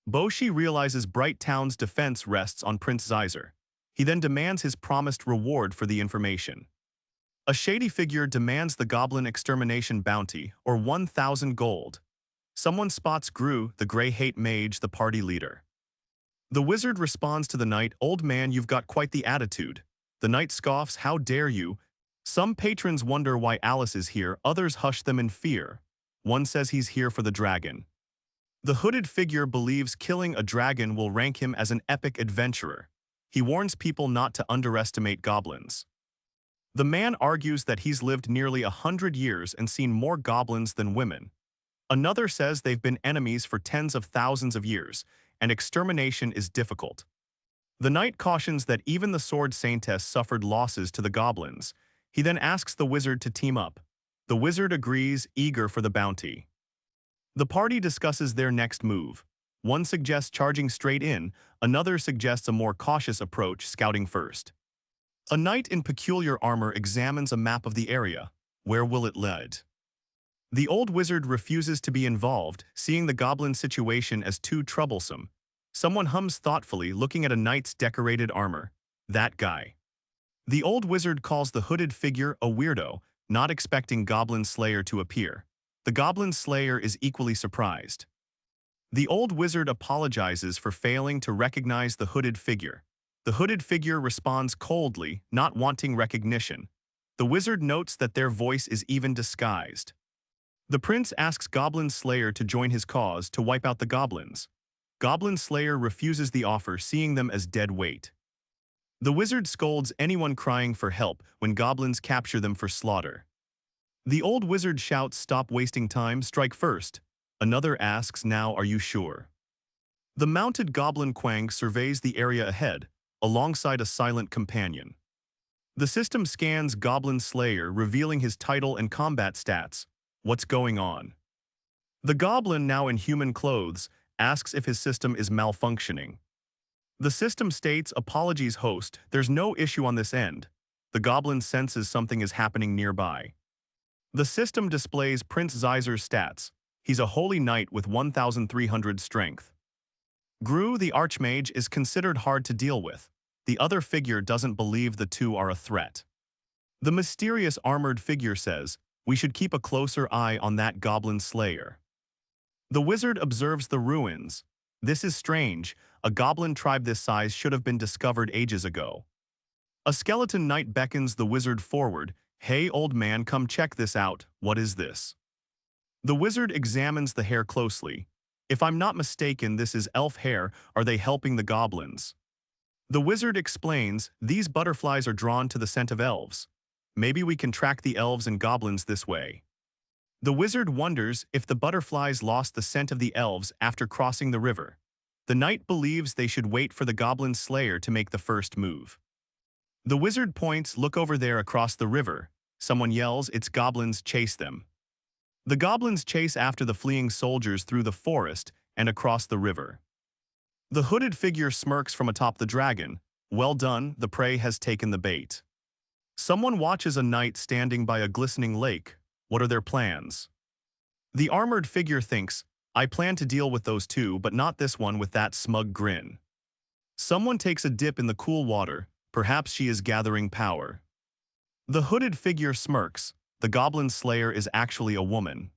Boshi realizes Bright Town's defense rests on Prince Zeiser. He then demands his promised reward for the information. A shady figure demands the goblin extermination bounty, or 1,000 gold. Someone spots Gru, the Grey Hate Mage, the party leader. The wizard responds to the knight, "Old man, you've got quite the attitude." The knight scoffs, "How dare you?" Some patrons wonder why Alice is here, others hush them in fear. One says he's here for the dragon. The hooded figure believes killing a dragon will rank him as an epic adventurer. He warns people not to underestimate goblins. The man argues that he's lived nearly 100 years and seen more goblins than women. Another says they've been enemies for tens of thousands of years, and extermination is difficult. The knight cautions that even the sword saintess suffered losses to the goblins. He then asks the wizard to team up. The wizard agrees, eager for the bounty. The party discusses their next move. One suggests charging straight in, another suggests a more cautious approach, scouting first. A knight in peculiar armor examines a map of the area. Where will it lead? The old wizard refuses to be involved, seeing the goblin situation as too troublesome. Someone hums thoughtfully, looking at a knight's decorated armor. "That guy." The old wizard calls the hooded figure a weirdo, not expecting Goblin Slayer to appear. The Goblin Slayer is equally surprised. The old wizard apologizes for failing to recognize the hooded figure. The hooded figure responds coldly, not wanting recognition. The wizard notes that their voice is even disguised. The prince asks Goblin Slayer to join his cause to wipe out the goblins. Goblin Slayer refuses the offer, seeing them as dead weight. The wizard scolds anyone crying for help when goblins capture them for slaughter. The old wizard shouts, "Stop wasting time, strike first." Another asks, "Now are you sure?" The mounted goblin Quang surveys the area ahead, alongside a silent companion. The system scans Goblin Slayer, revealing his title and combat stats. What's going on? The goblin, now in human clothes, asks if his system is malfunctioning. The system states, "Apologies, host, there's no issue on this end." The goblin senses something is happening nearby. The system displays Prince Zeiser's stats. He's a holy knight with 1,300 strength. Gru, the archmage, is considered hard to deal with. The other figure doesn't believe the two are a threat. The mysterious armored figure says, "We should keep a closer eye on that goblin slayer." The wizard observes the ruins. This is strange. A goblin tribe this size should have been discovered ages ago. A skeleton knight beckons the wizard forward. "Hey, old man, come check this out. What is this?" The wizard examines the hair closely. "If I'm not mistaken, this is elf hair. Are they helping the goblins?" The wizard explains, "These butterflies are drawn to the scent of elves. Maybe we can track the elves and goblins this way." The wizard wonders if the butterflies lost the scent of the elves after crossing the river. The knight believes they should wait for the goblin slayer to make the first move. The wizard points, "Look over there across the river." Someone yells, "It's goblins, chase them." The goblins chase after the fleeing soldiers through the forest and across the river. The hooded figure smirks from atop the dragon. "Well done, the prey has taken the bait." Someone watches a knight standing by a glistening lake. What are their plans? The armored figure thinks, "I plan to deal with those two, but not this one with that smug grin." Someone takes a dip in the cool water. Perhaps she is gathering power. The hooded figure smirks. The goblin slayer is actually a woman.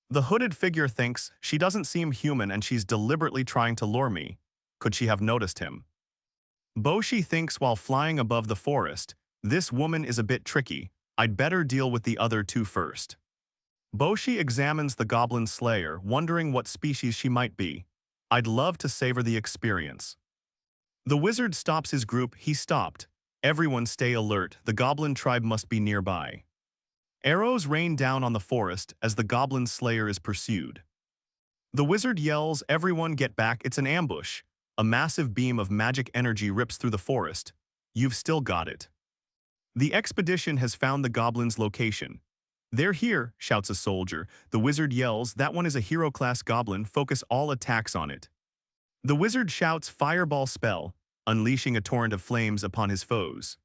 The hooded figure thinks, she doesn't seem human and she's deliberately trying to lure me. Could she have noticed him? Boshi thinks while flying above the forest, this woman is a bit tricky. I'd better deal with the other two first. Boshi examines the goblin slayer, wondering what species she might be. I'd love to savor the experience. The wizard stops his group. He stopped. Everyone stay alert, the goblin tribe must be nearby. Arrows rain down on the forest as the goblin slayer is pursued. The wizard yells, everyone get back, it's an ambush. A massive beam of magic energy rips through the forest. You've still got it. The expedition has found the goblin's location. They're here, shouts a soldier. The wizard yells, that one is a hero-class goblin, focus all attacks on it. The wizard shouts fireball spell, unleashing a torrent of flames upon his foes.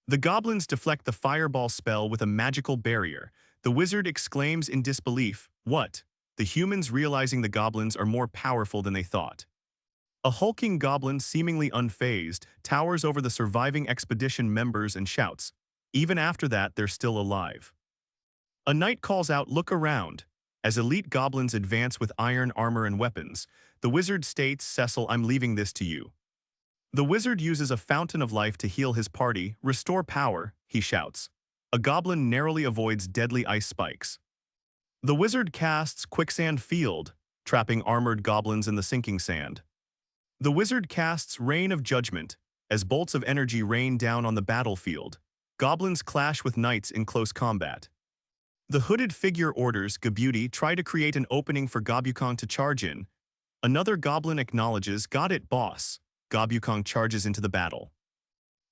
The goblins deflect the fireball spell with a magical barrier. The wizard exclaims in disbelief, what? The humans realizing the goblins are more powerful than they thought. A hulking goblin, seemingly unfazed, towers over the surviving expedition members and shouts, even after that they're still alive. A knight calls out, look around. As elite goblins advance with iron armor and weapons, the wizard states, Cecil, I'm leaving this to you. The wizard uses a fountain of life to heal his party, restore power, he shouts. A goblin narrowly avoids deadly ice spikes. The wizard casts quicksand field, trapping armored goblins in the sinking sand. The wizard casts rain of judgment. As bolts of energy rain down on the battlefield, goblins clash with knights in close combat. The hooded figure orders Gabuti try to create an opening for Gobukong to charge in. Another goblin acknowledges, got it, boss. Gobukong charges into the battle.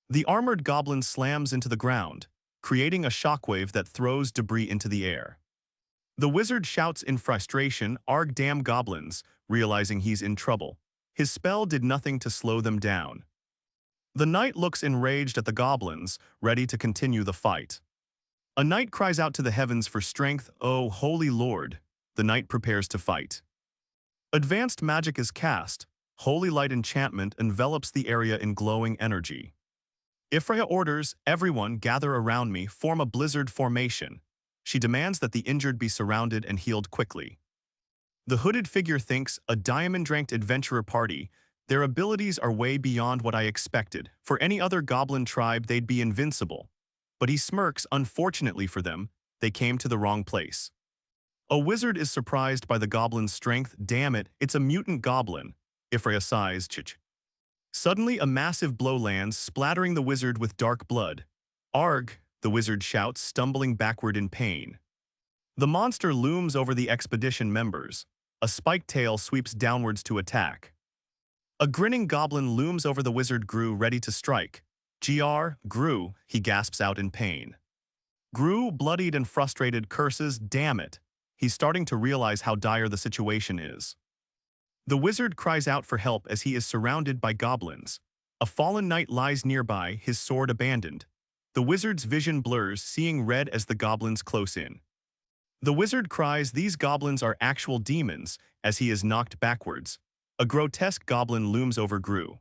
The armored goblin slams into the ground, creating a shockwave that throws debris into the air. The wizard shouts in frustration, arg damn goblins, realizing he's in trouble. His spell did nothing to slow them down. The knight looks enraged at the goblins, ready to continue the fight. A knight cries out to the heavens for strength, oh, holy lord. The knight prepares to fight. Advanced magic is cast. Holy light enchantment envelops the area in glowing energy. Ifreya orders, everyone gather around me, form a blizzard formation. She demands that the injured be surrounded and healed quickly. The hooded figure thinks, a diamond-dranked adventurer party. Their abilities are way beyond what I expected. For any other goblin tribe, they'd be invincible. But he smirks, unfortunately for them, they came to the wrong place. A wizard is surprised by the goblin's strength. Damn it, it's a mutant goblin. Ifreya sighs, chich. Suddenly a massive blow lands, splattering the wizard with dark blood. Arg, the wizard shouts, stumbling backward in pain. The monster looms over the expedition members. A spiked tail sweeps downwards to attack. A grinning goblin looms over the wizard Gru, ready to strike. Gru, he gasps out in pain. Gru, bloodied and frustrated, curses, damn it. He's starting to realize how dire the situation is. The wizard cries out for help as he is surrounded by goblins. A fallen knight lies nearby, his sword abandoned. The wizard's vision blurs, seeing red as the goblins close in. The wizard cries, these goblins are actual demons, as he is knocked backwards. A grotesque goblin looms over Gru.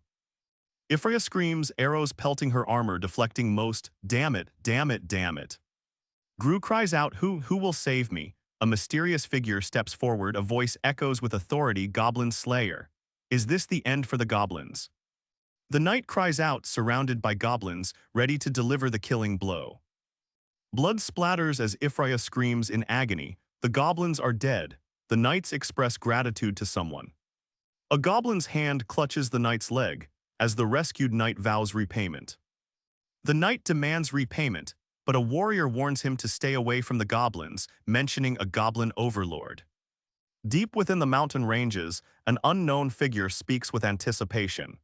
Ifreya screams, arrows pelting her armor, deflecting most. Damn it, damn it, damn it. Gru cries out, who will save me? A mysterious figure steps forward, a voice echoes with authority, Goblin Slayer. Is this the end for the goblins? The knight cries out, surrounded by goblins, ready to deliver the killing blow. Blood splatters as Ifreya screams in agony, the goblins are dead. The knights express gratitude to someone. A goblin's hand clutches the knight's leg, as the rescued knight vows repayment. The knight demands repayment, but a warrior warns him to stay away from the goblins, mentioning a goblin overlord. Deep within the mountain ranges, an unknown figure speaks with anticipation.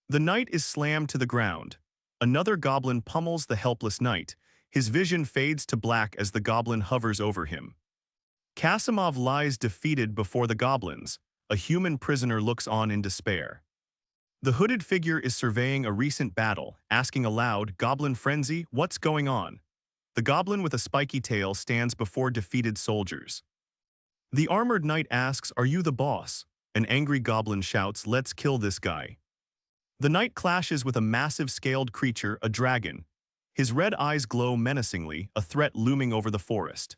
The knight is slammed to the ground. Another goblin pummels the helpless knight. His vision fades to black as the goblin hovers over him. Kasimov lies defeated before the goblins. A human prisoner looks on in despair. The hooded figure is surveying a recent battle, asking aloud, Goblin Frenzy, what's going on? The goblin with a spiky tail stands before defeated soldiers. The armored knight asks, are you the boss? An angry goblin shouts, let's kill this guy. The knight clashes with a massive scaled creature, a dragon. His red eyes glow menacingly, a threat looming over the forest.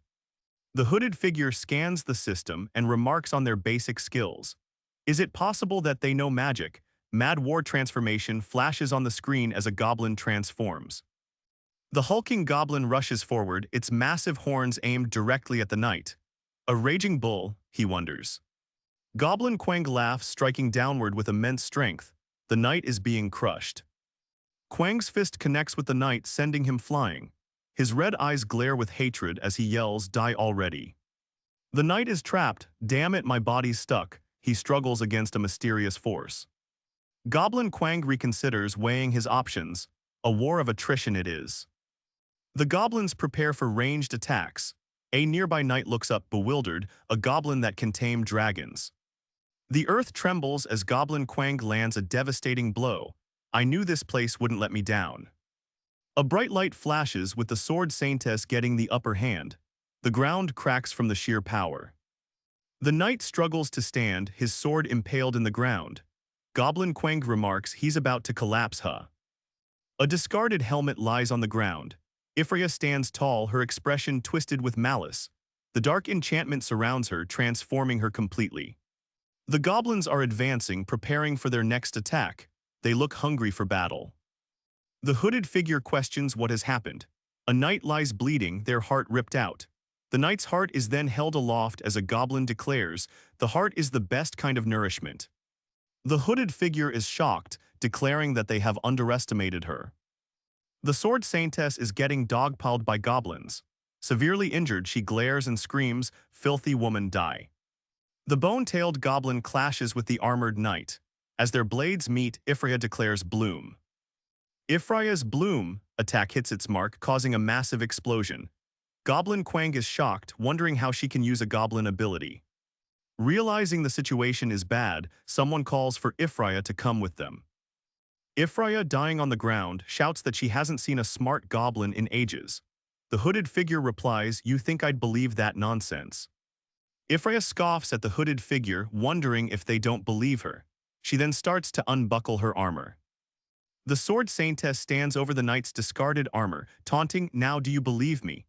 The hooded figure scans the system and remarks on their basic skills. Is it possible that they know magic? Mad War transformation flashes on the screen as a goblin transforms. The hulking goblin rushes forward, its massive horns aimed directly at the knight. A raging bull, he wonders. Goblin Quang laughs, striking downward with immense strength. The knight is being crushed. Quang's fist connects with the knight, sending him flying. His red eyes glare with hatred as he yells, "Die already." The knight is trapped. "Damn it, my body's stuck." He struggles against a mysterious force. Goblin Quang reconsiders, weighing his options. A war of attrition it is. The goblins prepare for ranged attacks. A nearby knight looks up, bewildered, a goblin that can tame dragons. The earth trembles as Goblin Quang lands a devastating blow. I knew this place wouldn't let me down. A bright light flashes, with the sword Saintess getting the upper hand. The ground cracks from the sheer power. The knight struggles to stand, his sword impaled in the ground. Goblin Quang remarks he's about to collapse. A discarded helmet lies on the ground. Ifraya stands tall, her expression twisted with malice. The dark enchantment surrounds her, transforming her completely. The goblins are advancing, preparing for their next attack. They look hungry for battle. The hooded figure questions what has happened. A knight lies bleeding, their heart ripped out. The knight's heart is then held aloft as a goblin declares, "The heart is the best kind of nourishment." The hooded figure is shocked, declaring that they have underestimated her. The sword Saintess is getting dogpiled by goblins. Severely injured, she glares and screams, "Filthy woman, die." The bone-tailed goblin clashes with the armored knight. As their blades meet, Ifraya declares bloom. Ifraya's bloom attack hits its mark, causing a massive explosion. Goblin Quang is shocked, wondering how she can use a goblin ability. Realizing the situation is bad, someone calls for Ifraya to come with them. Ifraya, dying on the ground, shouts that she hasn't seen a smart goblin in ages. The hooded figure replies, "You think I'd believe that nonsense?" Ifraya scoffs at the hooded figure, wondering if they don't believe her. She then starts to unbuckle her armor. The sword Saintess stands over the knight's discarded armor, taunting, "Now do you believe me?"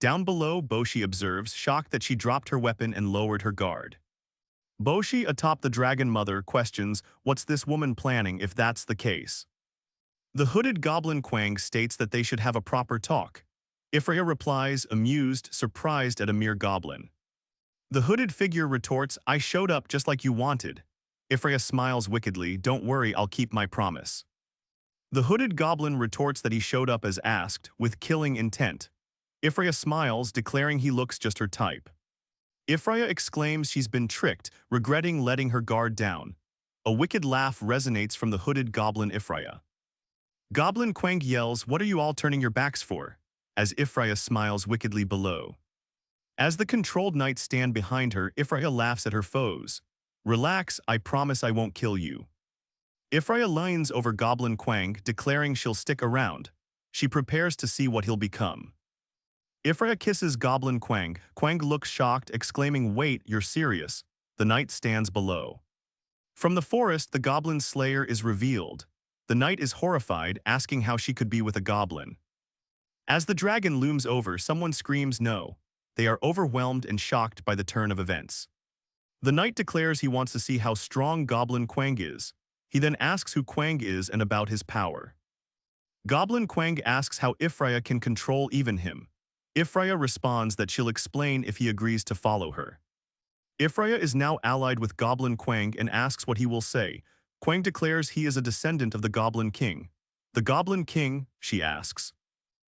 Down below, Boshi observes, shocked that she dropped her weapon and lowered her guard. Boshi atop the dragon mother questions, "What's this woman planning if that's the case?" The hooded goblin Quang states that they should have a proper talk. Ifraya replies, amused, surprised at a mere goblin. The hooded figure retorts, "I showed up just like you wanted." Ifraya smiles wickedly, "Don't worry, I'll keep my promise." The hooded goblin retorts that he showed up as asked, with killing intent. Ifraya smiles, declaring he looks just her type. Ifraya exclaims she's been tricked, regretting letting her guard down. A wicked laugh resonates from the hooded goblin Ifraya. Goblin Quang yells, "What are you all turning your backs for?" as Ifraya smiles wickedly below. As the controlled knights stand behind her, Ifraya laughs at her foes. "Relax, I promise I won't kill you." Ifraya leans over Goblin Quang, declaring she'll stick around. She prepares to see what he'll become. Ifraya kisses Goblin Quang. Quang looks shocked, exclaiming, "Wait, you're serious?" The knight stands below. From the forest, the goblin slayer is revealed. The knight is horrified, asking how she could be with a goblin. As the dragon looms over, someone screams no. They are overwhelmed and shocked by the turn of events. The knight declares he wants to see how strong Goblin Quang is. He then asks who Quang is and about his power. Goblin Quang asks how Ifraya can control even him. Ifraya responds that she'll explain if he agrees to follow her. Ifraya is now allied with Goblin Quang and asks what he will say. Quang declares he is a descendant of the Goblin King. "The Goblin King?" she asks.